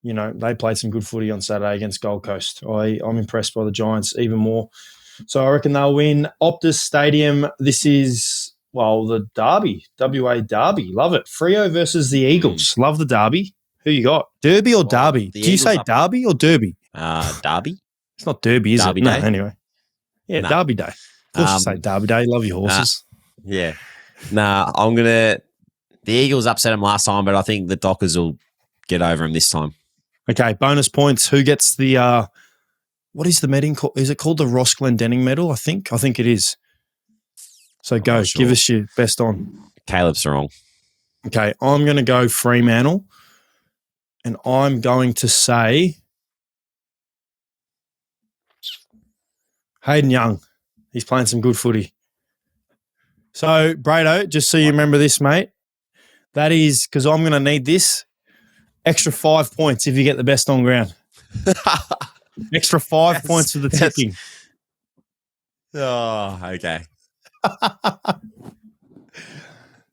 they played some good footy on Saturday against Gold Coast. I'm impressed by the Giants even more. So I reckon they'll win. Optus Stadium, this is, the derby, WA derby. Love it. Freo versus the Eagles. Love the derby. Who you got? Derby or Derby? Do you say Derby or Derby? Derby. It's not Derby, is Derby it? Day? No, anyway. Yeah, no. Derby Day. Of course you say Derby Day. Love your horses. Yeah. The Eagles upset them last time, but I think the Dockers will get over them this time. Okay, bonus points. Who gets the, what is the medal called? Is it called the Ross Glendenning medal, I think? I think it is. So go, give us your best on. Caleb's wrong. Okay, I'm going to go Fremantle, and I'm going to say Hayden Young. He's playing some good footy. So, Brado, just so you remember this, mate, that is, because I'm going to need this, extra 5 points if you get the best on ground. Extra 5 points for the tipping. Oh, okay.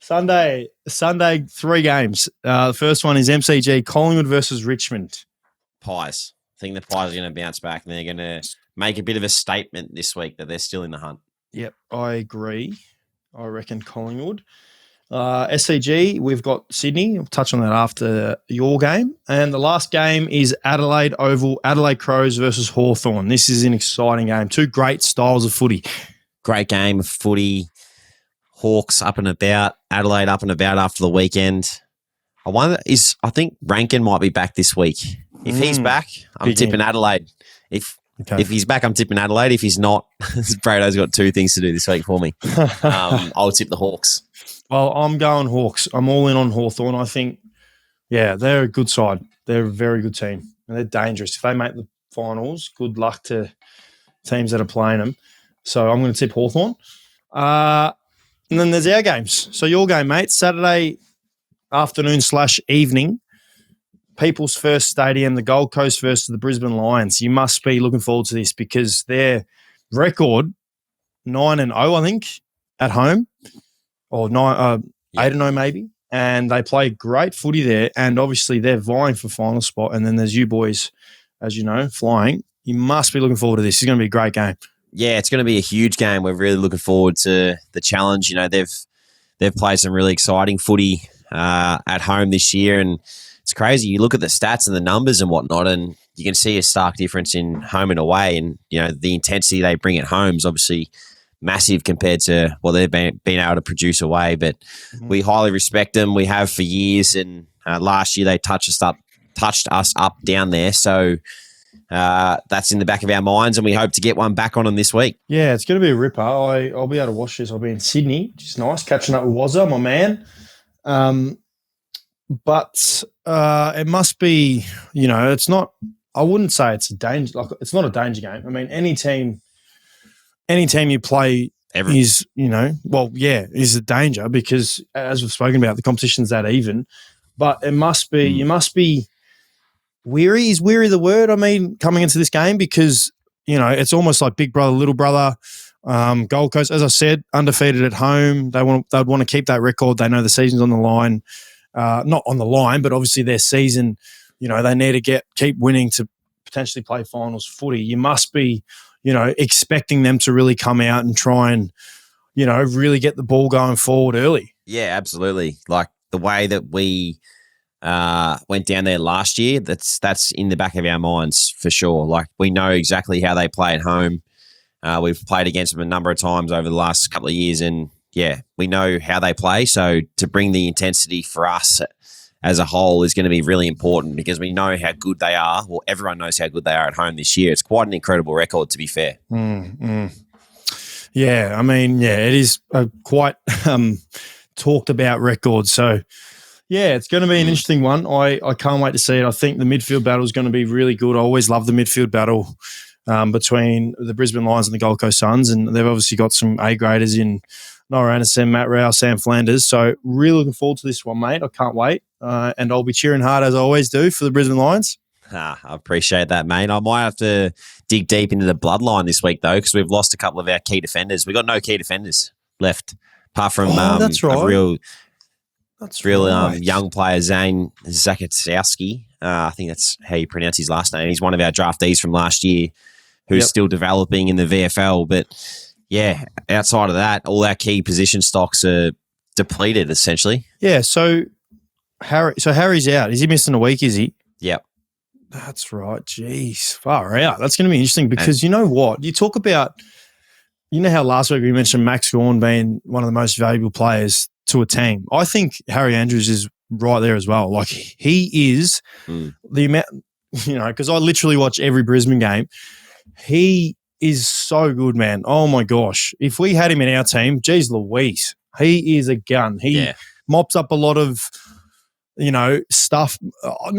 Sunday, 3 games. The first one is MCG, Collingwood versus Richmond. Pies. I think the Pies are going to bounce back and they're going to make a bit of a statement this week that they're still in the hunt. Yep, I agree. I reckon Collingwood. SCG, we've got Sydney. I'll touch on that after your game. And the last game is Adelaide Oval, Adelaide Crows versus Hawthorn. This is an exciting game. 2 great styles of footy. Great game of footy. Hawks up and about. Adelaide up and about after the weekend. I think Rankin might be back this week. If he's back, I'm tipping Adelaide. If he's back, I'm tipping Adelaide. If he's not, Brado's got 2 things to do this week for me. I'll tip the Hawks. Well, I'm going Hawks. I'm all in on Hawthorn. I think, they're a good side. They're a very good team. And they're dangerous. If they make the finals, good luck to teams that are playing them. So I'm going to tip Hawthorn. And then there's our games. So your game, mate, Saturday afternoon/evening, People's First Stadium, the Gold Coast versus the Brisbane Lions. You must be looking forward to this because their record 9-0, I think, at home, or 8-0 maybe. And they play great footy there. And obviously they're vying for final spot. And then there's you boys, as you know, flying. You must be looking forward to this. It's going to be a great game. Yeah, it's going to be a huge game. We're really looking forward to the challenge. You know, they've played some really exciting footy at home this year, and it's crazy. You look at the stats and the numbers and whatnot, and you can see a stark difference in home and away. And you know, the intensity they bring at home is obviously massive compared to what they've been able to produce away. But we highly respect them. We have for years, and last year they touched us up down there. So. That's in the back of our minds, and we hope to get one back on them this week. Yeah, it's going to be a ripper. I'll be able to watch this. I'll be in Sydney, which is nice, catching up with Wazza, my man. But it must be, you know, it's not. I wouldn't say it's a danger. Like, it's not a danger game. I mean, any team you play is, you know, is a danger because, as we've spoken about, the competition's that even. But it must be. You must be. Weary, is weary the word? I mean, coming into this game because, you know, it's almost like big brother, little brother. Gold Coast, as I said, undefeated at home. They'd want to keep that record. They know the season's on the line. Not on the line, but obviously their season, you know, they need to keep winning to potentially play finals footy. You must be, you know, expecting them to really come out and try and, you know, really get the ball going forward early. Yeah, absolutely. Like the way that we went down there last year, that's in the back of our minds for sure. Like we know exactly how they play at home. We've played against them a number of times over the last couple of years, and yeah, we know how they play. So to bring the intensity for us as a whole is going to be really important because we know how good they are. Well, everyone knows how good they are at home this year. It's quite an incredible record, to be fair. Yeah, I mean, it is a quite talked about record. So. Yeah, it's going to be an interesting one. I can't wait to see it. I think the midfield battle is going to be really good. I always love the midfield battle between the Brisbane Lions and the Gold Coast Suns, and they've obviously got some A-graders in Noah Anderson, Matt Rao, Sam Flanders. So really looking forward to this one, mate. I can't wait. And I'll be cheering hard, as I always do, for the Brisbane Lions. I appreciate that, mate. I might have to dig deep into the bloodline this week, though, because we've lost a couple of our key defenders. We've got no key defenders left, apart from that's right. a real young player, Zane Zakatowski. I think that's how you pronounce his last name. He's one of our draftees from last year who's still developing in the VFL. But, yeah, outside of that, all our key position stocks are depleted, essentially. Yeah, so Harry's out. Is he missing a week, is he? Yep. That's right. Jeez, far out. That's going to be interesting because you know what? You talk about – you know how last week we mentioned Max Gawn being one of the most valuable players to a team. I think Harry Andrews is right there as well. Like he is the amount, you know, because I literally watch every Brisbane game. He is so good, man. Oh my gosh. If we had him in our team, geez Louise, he is a gun. He mops up a lot of, you know, stuff. I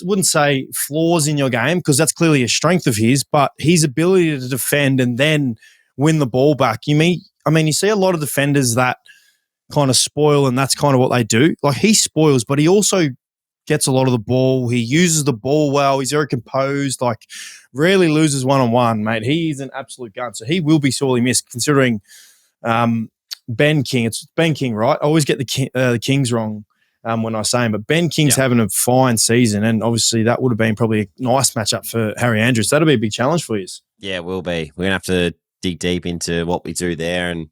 wouldn't say flaws in your game because that's clearly a strength of his, but his ability to defend and then win the ball back. You see a lot of defenders that kind of spoil, and that's kind of what they do. Like he spoils, but he also gets a lot of the ball. He uses the ball well. He's very composed, like rarely loses one-on-one, mate. He is an absolute gun. So he will be sorely missed considering Ben King. It's Ben King, right? I always get the Kings wrong when I say him, but Ben King's having a fine season, and obviously that would have been probably a nice matchup for Harry Andrews. That'll be a big challenge for you. Yeah, it will be. We're going to have to dig deep into what we do there, and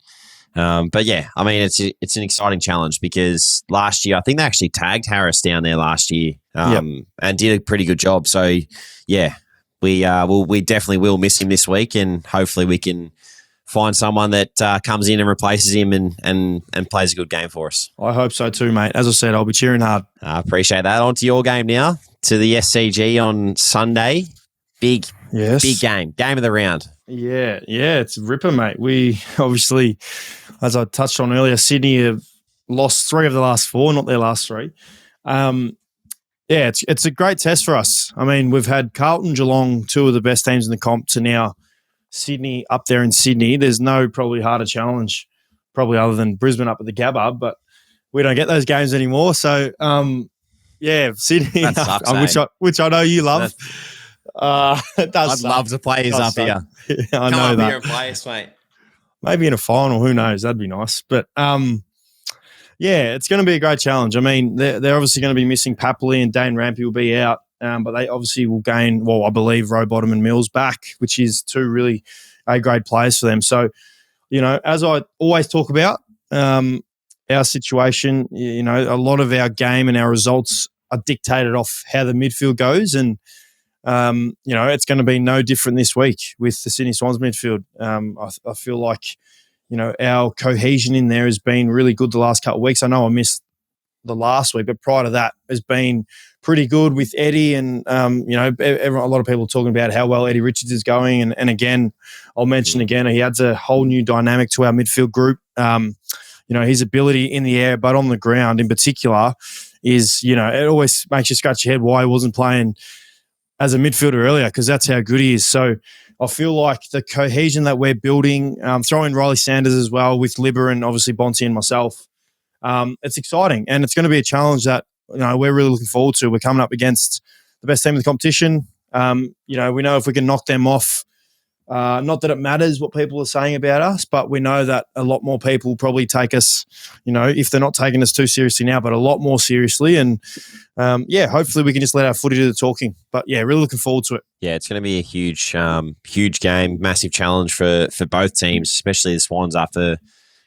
but yeah, I mean, it's an exciting challenge because last year, I think they actually tagged Harris down there last year and did a pretty good job. So yeah, we definitely will miss him this week, and hopefully we can find someone that comes in and replaces him and plays a good game for us. I hope so too, mate. As I said, I'll be cheering hard. I appreciate that. On to your game now, to the SCG on Sunday. Big game of the round. Yeah, it's a ripper, mate. We obviously, as I touched on earlier, Sydney have lost 3 of the last 4, not their last 3. It's a great test for us. I mean, we've had Carlton, Geelong, 2 of the best teams in the comp, to now Sydney up there in Sydney. There's no probably harder challenge, probably other than Brisbane up at the Gabba, but we don't get those games anymore. So, Sydney, that sucks, which I know you love. It does. I'd love to play us up here. I know that. Here and play us, mate. Maybe in a final, who knows? That'd be nice. But Yeah, it's going to be a great challenge. I mean, they're obviously going to be missing Papley and Dane Rampy will be out, but they obviously will gain, I believe, Rowbottom and Mills back, which is two really A-grade players for them. So, as I always talk about, our situation, a lot of our game and our results are dictated off how the midfield goes. And, it's going to be no different this week with the Sydney Swans midfield. I feel like, our cohesion in there has been really good the last couple of weeks. I know I missed the last week, but prior to that has been pretty good with Eddie. And, a lot of people are talking about how well Eddie Richards is going. And again, I'll mention again, he adds a whole new dynamic to our midfield group. His ability in the air, but on the ground in particular is, it always makes you scratch your head why he wasn't playing as a midfielder earlier, because that's how good he is. So I feel like the cohesion that we're building, throw in Riley Sanders as well with Libber and obviously Bonty and myself, it's exciting. And it's going to be a challenge that, we're really looking forward to. We're coming up against the best team in the competition. We know if we can knock them off, not that it matters what people are saying about us, but we know that a lot more people probably take us, if they're not taking us too seriously now, but a lot more seriously. And, hopefully we can just let our footy do the talking. But, really looking forward to it. Yeah, it's going to be a huge game, massive challenge for both teams, especially the Swans after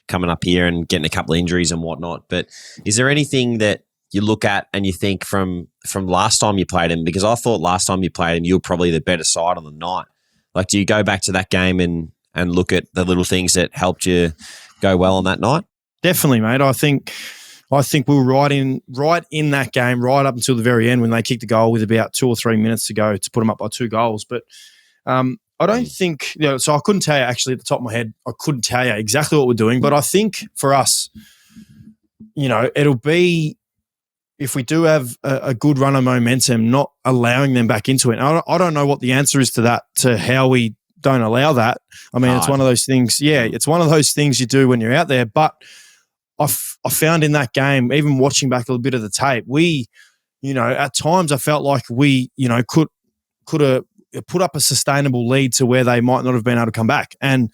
coming up here and getting a couple of injuries and whatnot. But is there anything that you look at and you think from last time you played him? Because I thought last time you played him, you were probably the better side on the night. Like, do you go back to that game and look at the little things that helped you go well on that night? Definitely, mate. I think we were right in that game, right up until the very end when they kicked the goal with about 2 or 3 minutes to go to put them up by 2 goals. But I don't think, so I couldn't tell you actually at the top of my head, I couldn't tell you exactly what we're doing. But I think for us, it'll be, if we do have a good run of momentum, not allowing them back into it. And I don't know what the answer is to that, to how we don't allow that. I mean, it's one of those things. Yeah, it's one of those things you do when you're out there. But I found in that game, even watching back a little bit of the tape, we, at times I felt like we, could have put up a sustainable lead to where they might not have been able to come back. And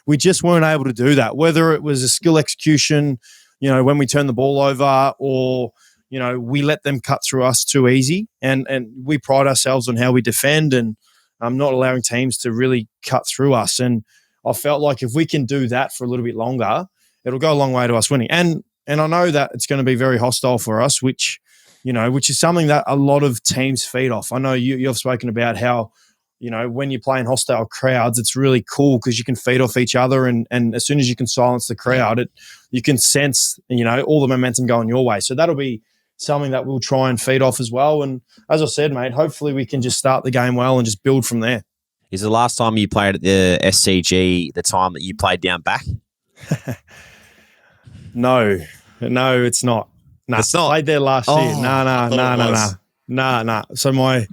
we just weren't able to do that, whether it was a skill execution, when we turned the ball over, or we let them cut through us too easy, and we pride ourselves on how we defend and not allowing teams to really cut through us. And I felt like if we can do that for a little bit longer, it'll go a long way to us winning. And I know that it's going to be very hostile for us, which is something that a lot of teams feed off. I know you've spoken about how, when you're playing hostile crowds, it's really cool because you can feed off each other, and as soon as you can silence the crowd, you can sense, all the momentum going your way. So that'll be something that we'll try and feed off as well. And as I said, mate, hopefully we can just start the game well and just build from there. Is the last time you played at the SCG the time that you played down back? No, it's not. No, it's not. I played there last year. No. So my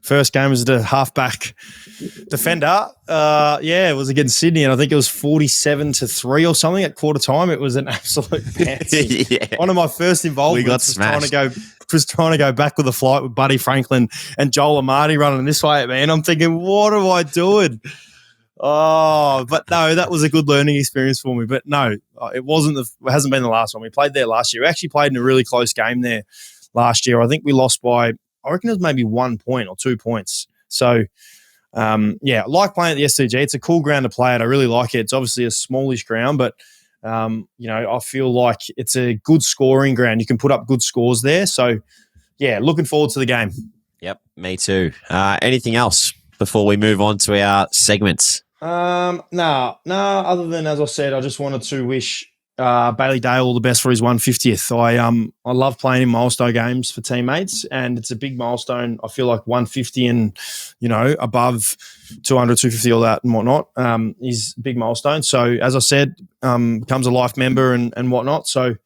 first game was the halfback defender. It was against Sydney, and I think it was 47-3 or something at quarter time. It was an absolute fancy. Yeah. One of my first involvements was trying to go back with a flight with Buddy Franklin and Joel Amati running this way at me, and I'm thinking, what am I doing? Oh, but no, that was a good learning experience for me. But no, it hasn't been the last one. We played there last year. We actually played in a really close game there last year. I think we lost by, I reckon it was maybe 1 point or 2 points. So, I like playing at the SCG. It's a cool ground to play at. I really like it. It's obviously a smallish ground, but, I feel like it's a good scoring ground. You can put up good scores there. So, looking forward to the game. Yep, me too. Anything else before we move on to our segments? No. Other than, as I said, I just wanted to wish Bailey Dale all the best for his 150th. I love playing in milestone games for teammates, and it's a big milestone. I feel like 150 and above 200, 250, all that and whatnot is a big milestone. So as I said, becomes a life member and whatnot. So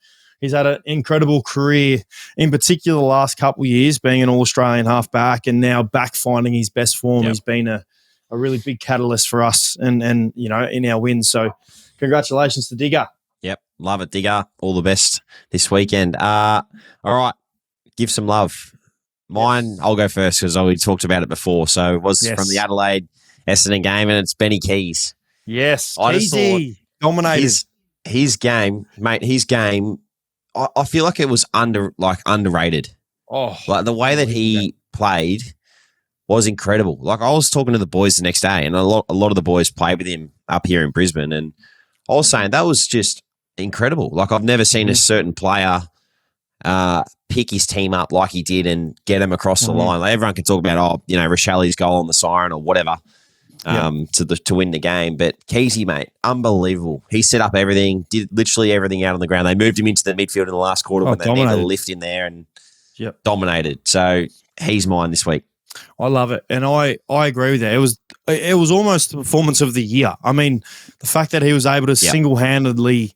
he's had an incredible career, in particular the last couple of years, being an All-Australian halfback and now back finding his best form. Yep. He's been a really big catalyst for us and in our wins. So congratulations to Digger. Yep, love it, Digger. All the best this weekend. All right, give some love. Mine, yes. I'll go first because we talked about it before. So it was from the Adelaide Essendon game, and it's Benny Keys. Yes, easy, dominated. His game, mate, I feel like it was underrated. Oh, Like the way that he played was incredible. Like I was talking to the boys the next day, and a lot of the boys played with him up here in Brisbane, and I was saying that was just incredible. Like I've never seen a certain player pick his team up like he did and get him across the line. Like everyone can talk about, Rochelli's goal on the siren or whatever to win the game. But Keezy, mate, unbelievable. He set up everything, did literally everything out on the ground. They moved him into the midfield in the last quarter when they needed a lift in there and dominated. So he's mine this week. I love it, and I agree with that. It was almost the performance of the year. I mean, the fact that he was able to single-handedly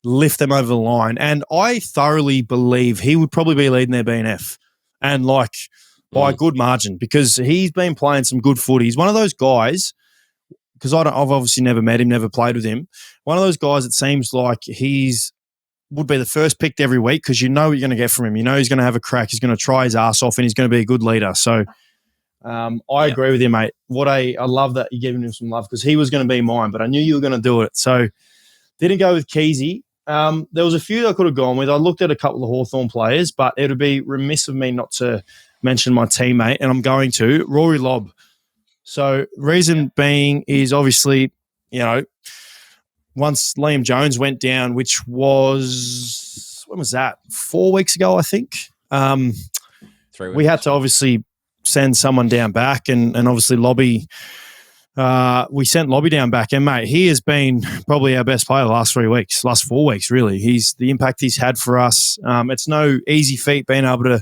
lift them over the line, and I thoroughly believe he would probably be leading their BNF, and by a good margin, because he's been playing some good footy. He's one of those guys, because I've obviously never met him, never played with him. One of those guys that seems like would be the first picked every week because you know what you're going to get from him. You know he's going to have a crack. He's going to try his ass off, and he's going to be a good leader. So. I agree with you, mate. I love that you're giving him some love because he was going to be mine, but I knew you were going to do it. So didn't go with Keezy. There was a few that I could have gone with. I looked at a couple of Hawthorn players, but it would be remiss of me not to mention my teammate, and I'm going to, Rory Lobb. So reason being is obviously, once Liam Jones went down, which was, when was that? 4 weeks ago, I think. 3 weeks. We had to obviously send someone down back, and obviously Lobby, we sent Lobby down back, and mate, he has been probably our best player the last 4 weeks, really. The impact he's had for us. It's no easy feat being able to,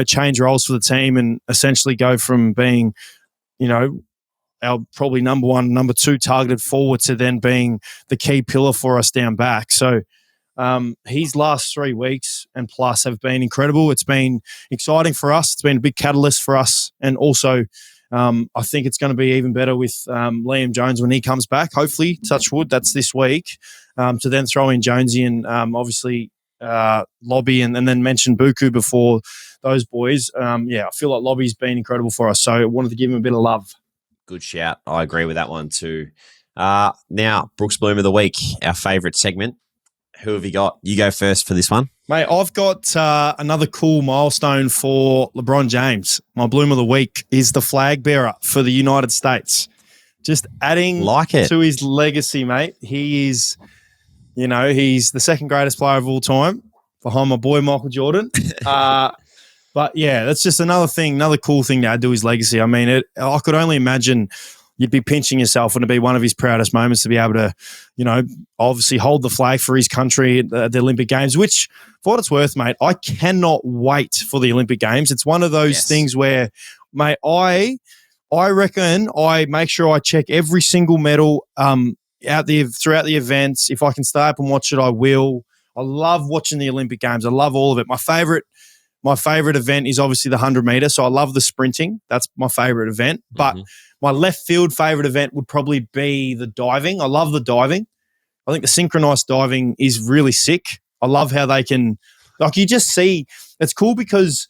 change roles for the team and essentially go from being, our probably number one, number two targeted forward to then being the key pillar for us down back. So, his last 3 weeks and plus have been incredible. It's been exciting for us. It's been a big catalyst for us. And also, I think it's going to be even better with Liam Jones when he comes back. Hopefully, touch wood, that's this week. To then throw in Jonesy and obviously Lobby and then mention Buku before those boys. I feel like Lobby's been incredible for us. So I wanted to give him a bit of love. Good shout. I agree with that one too. Now, Brookes Bloom of the Week, our favourite segment. Who have you got? You go first for this one. Mate, I've got another cool milestone for LeBron James. My Bloom of the Week is the flag bearer for the United States. Just adding to his legacy, mate. He is, he's the second greatest player of all time behind my boy Michael Jordan. But yeah, that's just another cool thing to add to his legacy. I mean, I could only imagine you'd be pinching yourself and it'd be one of his proudest moments to be able to, obviously hold the flag for his country at the Olympic Games, which, for what it's worth, mate, I cannot wait for the Olympic Games. It's one of those things where, mate, I reckon I make sure I check every single medal throughout the events. If I can stay up and watch it, I will. I love watching the Olympic Games. I love all of it. My favorite event is obviously the 100 meter. So I love the sprinting. That's my favorite event. But my left field favorite event would probably be the diving. I love the diving. I think the synchronized diving is really sick. I love how they can, you just see, it's cool because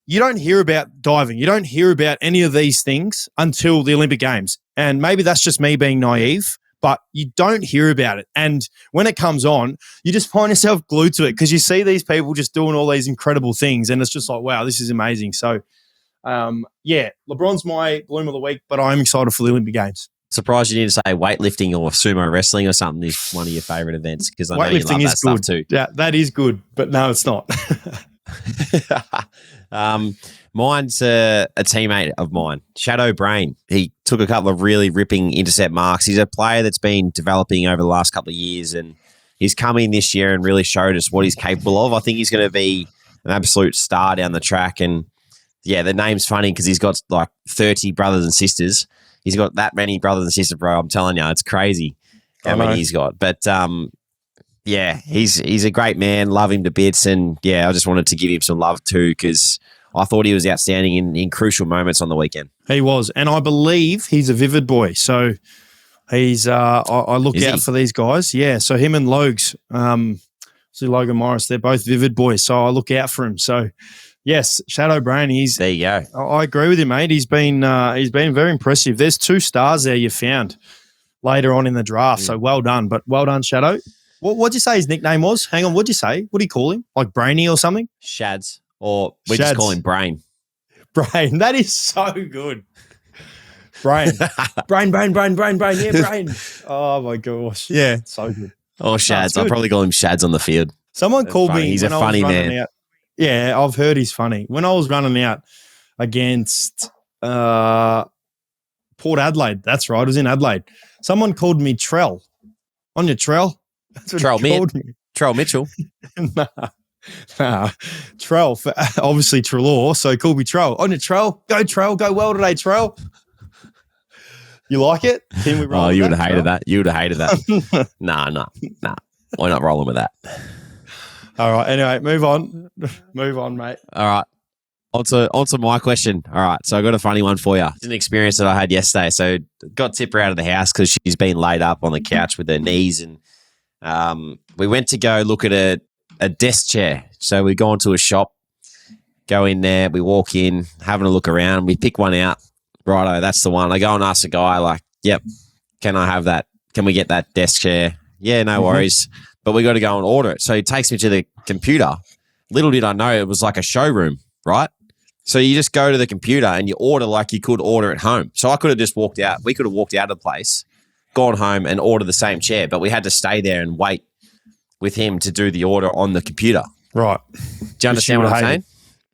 you don't hear about diving. You don't hear about any of these things until the Olympic Games. And maybe that's just me being naive, but you don't hear about it. And when it comes on, you just find yourself glued to it because you see these people just doing all these incredible things. And it's just like, wow, this is amazing. So, LeBron's my Bloom of the Week, but I'm excited for the Olympic Games. Surprised you didn't say weightlifting or sumo wrestling or something is one of your favourite events because I know you love that stuff too. Yeah, that is good, but no, it's not. Mine's a teammate of mine, Shadow Brain. He took a couple of really ripping intercept marks. He's a player that's been developing over the last couple of years and he's come in this year and really showed us what he's capable of. I think he's going to be an absolute star down the track. And yeah, the name's funny because he's got 30 brothers and sisters. He's got that many brothers and sisters, bro. I'm telling you, it's crazy how many he's got. But he's a great man. Love him to bits. And yeah, I just wanted to give him some love too because I thought he was outstanding in crucial moments on the weekend. He was. And I believe he's a Vivid boy. So he's I look out for these guys. Yeah. So him and Logs, Logan Morris, they're both Vivid boys. So I look out for him. So yes, Shadow Brain. There you go. I agree with you, mate. He's been very impressive. There's 2 stars there you found later on in the draft. So well done. But well done, Shadow. What'd you say his nickname was? Hang on, what'd you say? What do you call him? Like Brainy or something? Shads. Or we just call him Brain. Brain. That is so good. Brain. Brain. Yeah, Brain. Oh, my gosh. Yeah. So good. Or Shads. I'll probably call him Shads on the field. Someone called me. He's a funny man. Out. Yeah, I've heard he's funny. When I was running out against Port Adelaide, that's right, it was in Adelaide. Someone called me Trell. On your Trell? That's what he called me. Trell Mitchell. Nah. Trell, for, obviously Treloar, so he called me Trell. On your Trell. Go well today, Trell. You like it? Can we roll? Oh, you would have hated that. You would have hated that. Nah. We're not rolling with that. All right. Anyway, move on. Move on, mate. All right. On to my question. All right. So I got a funny one for you. It's an experience that I had yesterday. So got Tipper out of the house because she's been laid up on the couch with her knees. And we went to go look at a desk chair. So we go into a shop, go in there, we walk in, having a look around. We pick one out. Righto, that's the one. I go and ask the guy, like, yep, can I have that? Can we get that desk chair? Yeah, no worries. But we got to go and order it. So he takes me to the computer. Little did I know it was like a showroom, right? So you just go to the computer and you order like you could order at home. So I could have just walked out. We could have walked out of the place, gone home and ordered the same chair, but we had to stay there and wait with him to do the order on the computer. Right. Do you understand what I'm saying?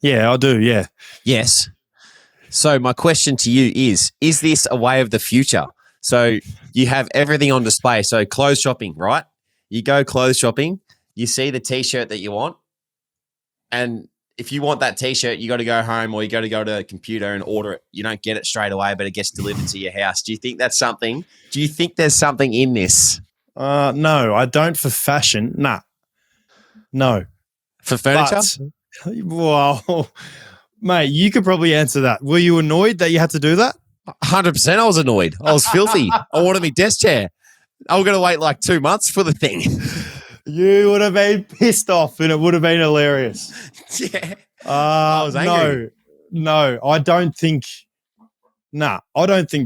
Yeah, I do, yeah. Yes. So my question to you is this a way of the future? So you have everything on display. So clothes shopping, right? You go clothes shopping, you see the T-shirt that you want, and if you want that T-shirt, you got to go home or you got to go to the computer and order it. You don't get it straight away, but it gets delivered to your house. Do you think that's something? Do you think there's something in this? No, I don't for fashion. Nah. No. For furniture? But, well, mate, you could probably answer that. Were you annoyed that you had to do that? 100% I was annoyed. I was filthy. I wanted my desk chair. I was going to wait like 2 months for the thing. You would have been pissed off and it would have been hilarious. Yeah. I was angry. No, I don't think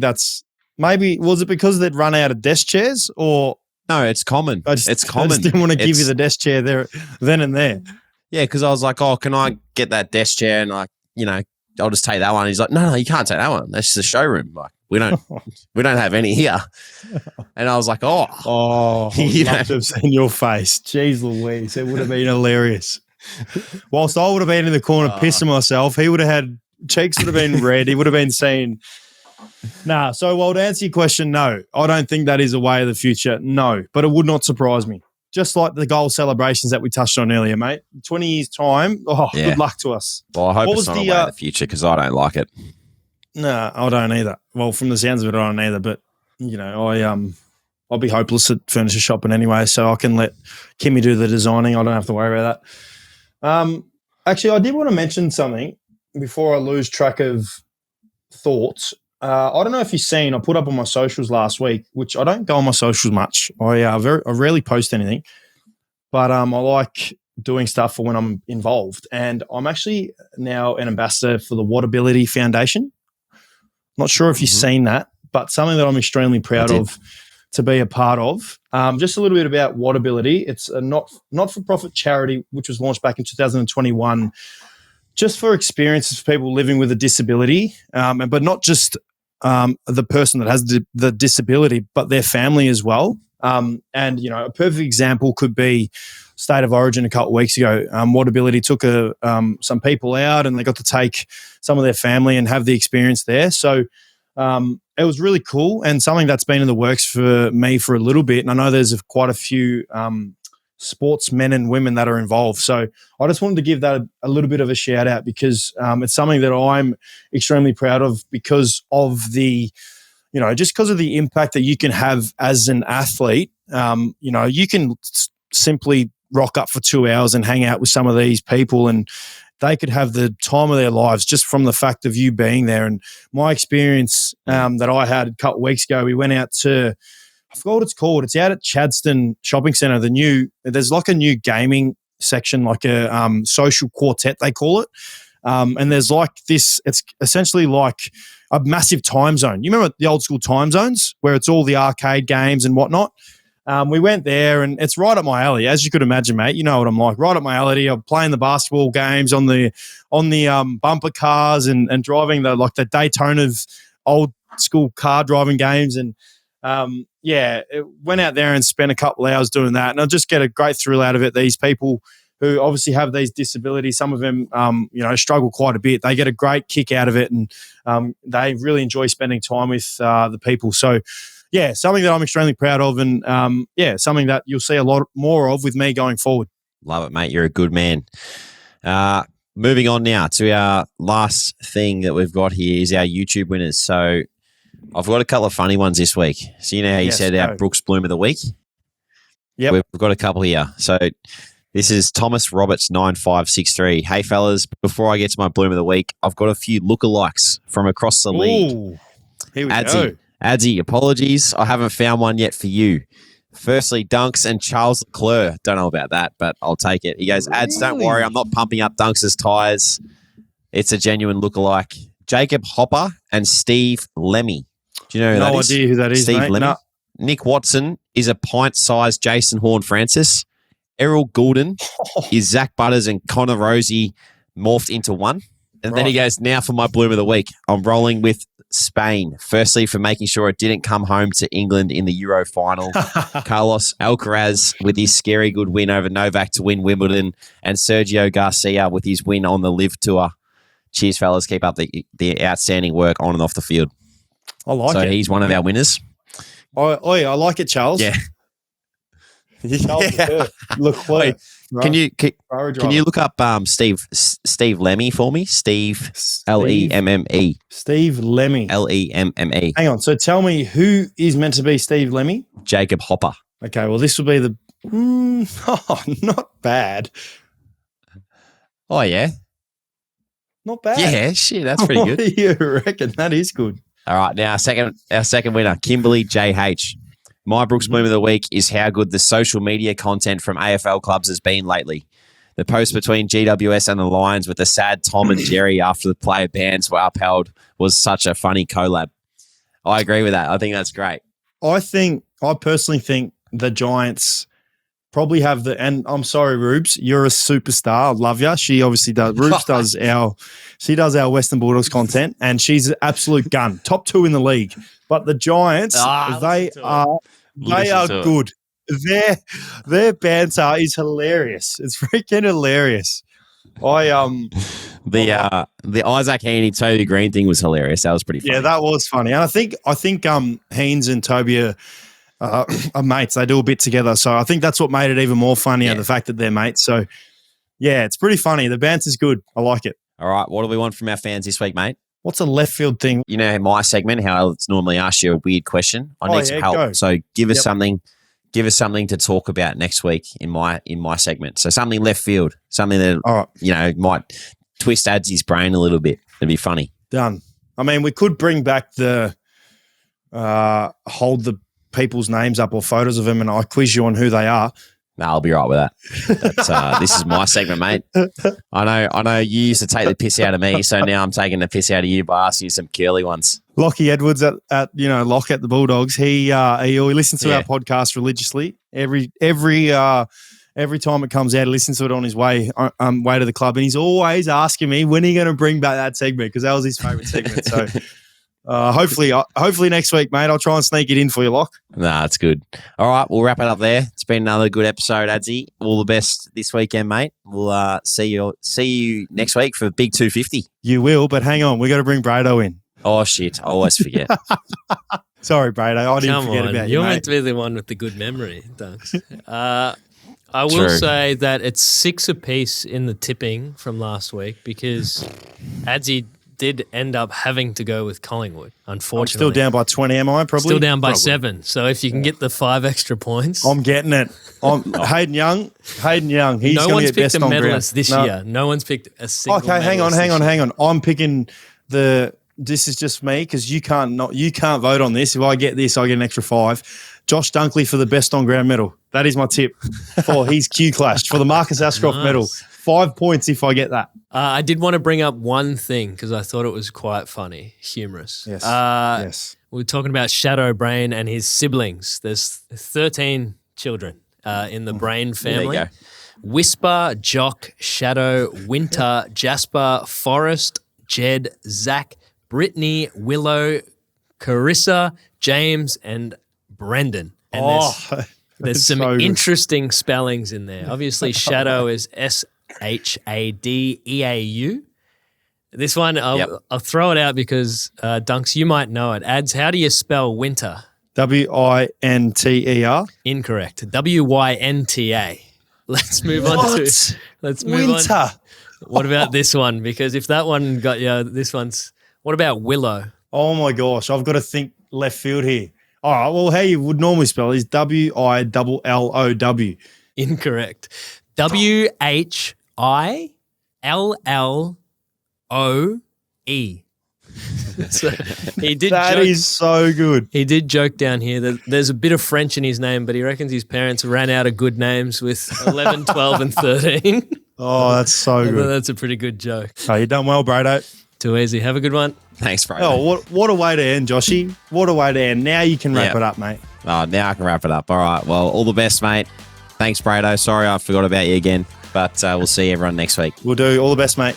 that's maybe, was it because they'd run out of desk chairs or? No, it's common. It's common. I just didn't want to give you the desk chair there, then and there. Yeah, because I was like, oh, can I get that desk chair? And I'll just take that one. And he's like, no, you can't take that one. That's just a showroom. Like, we don't have any here. And I was like, I'd love to have seen your face. Jeez Louise, it would have been hilarious. Whilst I would have been in the corner pissing myself, he would have had cheeks would have been red. He would have been saying, nah. So, to answer your question, no, I don't think that is a way of the future. No, but it would not surprise me. Just like the goal celebrations that we touched on earlier, mate. 20 years' time, good luck to us. Well, I hope it's not a way of the future because I don't like it. No, I don't either. Well, from the sounds of it, I don't either. But, I'll be hopeless at furniture shopping anyway, so I can let Kimmy do the designing. I don't have to worry about that. Actually, I did want to mention something before I lose track of thoughts. I don't know if you've seen, I put up on my socials last week, which I don't go on my socials much. I rarely post anything, but I like doing stuff for when I'm involved. And I'm actually now an ambassador for the Wattability Foundation. Not sure if you've seen that, but something that I'm extremely proud of to be a part of. Just a little bit about Wattability. It's a not-for-profit charity which was launched back in 2021 just for experiences for people living with a disability, but not just the person that has the disability, but their family as well. And, a perfect example could be State of Origin a couple of weeks ago. Wattability took some people out and they got to take some of their family and have the experience there. So it was really cool and something that's been in the works for me for a little bit. And I know there's quite a few sportsmen and women that are involved. So I just wanted to give that a little bit of a shout out because it's something that I'm extremely proud of because of the, just because of the impact that you can have as an athlete. You can simply rock up for 2 hours and hang out with some of these people and they could have the time of their lives just from the fact of you being there. And my experience that I had a couple of weeks ago, we went out to, I forgot what it's called. It's out at Chadstone Shopping Centre. There's like a new gaming section, like a social quartet, they call it. And there's like this, it's essentially like a massive time zone. You remember the old school time zones where it's all the arcade games and whatnot? We went there, and it's right up my alley, as you could imagine, mate. You know what I'm like, right up my alley. I'm playing the basketball games on the bumper cars and driving the Daytona of old school car driving games. And went out there and spent a couple of hours doing that, and I just get a great thrill out of it. These people who obviously have these disabilities, some of them, struggle quite a bit. They get a great kick out of it, and they really enjoy spending time with the people. So, yeah, something that I'm extremely proud of, and something that you'll see a lot more of with me going forward. Love it, mate. You're a good man. Moving on now to our last thing that we've got here is our YouTube winners. So I've got a couple of funny ones this week. So you know how you said our Brookes Bloom of the week? Yeah, we've got a couple here. So this is Thomas Roberts 9563. Hey fellas, before I get to my Bloom of the week, I've got a few lookalikes from across the league. Ooh, here we go. Adsy, apologies. I haven't found one yet for you. Firstly, Dunks and Charles Leclerc. Don't know about that, but I'll take it. He goes, Ads, don't worry. I'm not pumping up Dunks' tyres. It's a genuine lookalike. Jacob Hopper and Steve Lemmy. Do you know who that is? No idea who that is, Steve mate. Lemmy. No. Nick Watson is a pint-sized Jason Horn-Francis. Errol Goulden is Zach Butters and Connor Rosie morphed into one. And then he goes, now for my Bloom of the week. I'm rolling with Spain. Firstly, for making sure it didn't come home to England in the Euro final. Carlos Alcaraz with his scary good win over Novak to win Wimbledon. And Sergio Garcia with his win on the Live Tour. Cheers, fellas. Keep up the outstanding work on and off the field. I like it. So he's one of our winners. I like it, Charles. Yeah. Leclerc. Can you look up Steve Lemmy for me? Steve Lemme. Steve Lemmy. Lemme. Hang on. So tell me, who is meant to be Steve Lemmy? Jacob Hopper. Okay. Well, this will be the. Not bad. Oh yeah. Not bad. Yeah. Shit, that's pretty good. What do you reckon? That is good. All right. Now our second winner, Kimberly JH. My Brookes Bloom of the week is how good the social media content from AFL clubs has been lately. The post between GWS and the Lions with the sad Tom and Jerry after the player bans were upheld was such a funny collab. I agree with that. I think that's great. I personally think the Giants probably have and I'm sorry, Rubes, you're a superstar. I love you. She obviously does. Rubes does our Western Bulldogs content, and she's an absolute gun. Top 2 in the league. But the Giants, they are good. Their banter is hilarious. It's freaking hilarious. The Isaac Heaney Toby Green thing was hilarious. That was pretty funny. Yeah, that was funny. And I think Haynes and Toby are mates. They do a bit together. So I think that's what made it even more funnier, the fact that they're mates. So yeah, it's pretty funny. The banter's good. I like it. All right. What do we want from our fans this week, mate? What's a left field thing? You know, my segment, how it's normally ask you a weird question. I need some help. Go. So give us something to talk about next week in my segment. So something left field, something that might twist Adsy's brain a little bit. It'd be funny. Done. I mean, we could bring back the hold the people's names up or photos of them, and I quiz you on who they are. No, I'll be right with that. This is my segment, mate. I know you used to take the piss out of me, so now I'm taking the piss out of you by asking you some curly ones. Lockie Edwards at Lock at the Bulldogs. He listens to our podcast religiously. Every time it comes out, he listens to it on his way to the club, and he's always asking me, when are you going to bring back that segment? Because that was his favourite segment. So hopefully next week, mate, I'll try and sneak it in for you, Lock. Nah, it's good. All right, we'll wrap it up there. It's been another good episode, Adsy. All the best this weekend, mate. We'll see you next week for Big 250. You will, but hang on, we got to bring Brado in. Oh shit, I always forget. Sorry, Brado, I didn't forget about you. You're mate. meant to be the one with the good memory, Dunks. I will say that it's 6 apiece in the tipping from last week because Adsy did end up having to go with Collingwood, unfortunately. I'm still down by 20, am I? Probably. Still down by 7. So if you can get the 5 extra points. I'm getting it. Hayden Young. He's no one's picked best a on medalist ground. this year. No one's picked a single Okay, hang on. I'm picking this is just me because you can't vote on this. If I get this, I get an extra 5. Josh Dunkley for the best on ground medal. That is my tip for his Q clash for the Marcus Ashcroft medal. 5 points if I get that. I did want to bring up one thing because I thought it was quite funny, humorous. Yes. We were talking about Shadow Brain and his siblings. There's 13 children in the Brain There family. you go. Whisper, Jock, Shadow, Winter, Jasper, Forrest, Jed, Zach, Brittany, Willow, Carissa, James, and Brendan. And there's some so good. interesting spellings in there. Obviously, Shadow is Shadeau. This one, I'll throw it out because, Dunks, you might know it. Ads, how do you spell winter? Winter. Incorrect. Wynta. Let's move on to Winter. What about this one? Because if that one got you, this one's. What about Willow? Oh my gosh, I've got to think left field here. All right, well, how you would normally spell it is Willow. Incorrect. Willoe. So he did. That joke, is so good. He did joke down here that there's a bit of French in his name, but he reckons his parents ran out of good names with 11, 12, and 13. Oh, that's so good. That's a pretty good joke. Oh, you done well, Brado. Too easy. Have a good one. Thanks, bro. Oh, what a way to end, Joshy. What a way to end. Now you can wrap Yeah. it up, mate. Oh, now I can wrap it up. All right. Well, all the best, mate. Thanks, Brado. Sorry I forgot about you again, but we'll see everyone next week. We'll do. All the best, mate.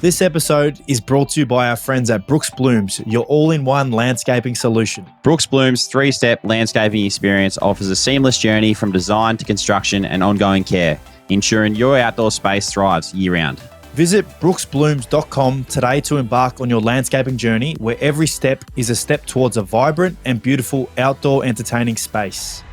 This episode is brought to you by our friends at Brookes Blooms, your all-in-one landscaping solution. Brookes Blooms' 3-step landscaping experience offers a seamless journey from design to construction and ongoing care, ensuring your outdoor space thrives year-round. Visit brooksblooms.com today to embark on your landscaping journey where every step is a step towards a vibrant and beautiful outdoor entertaining space.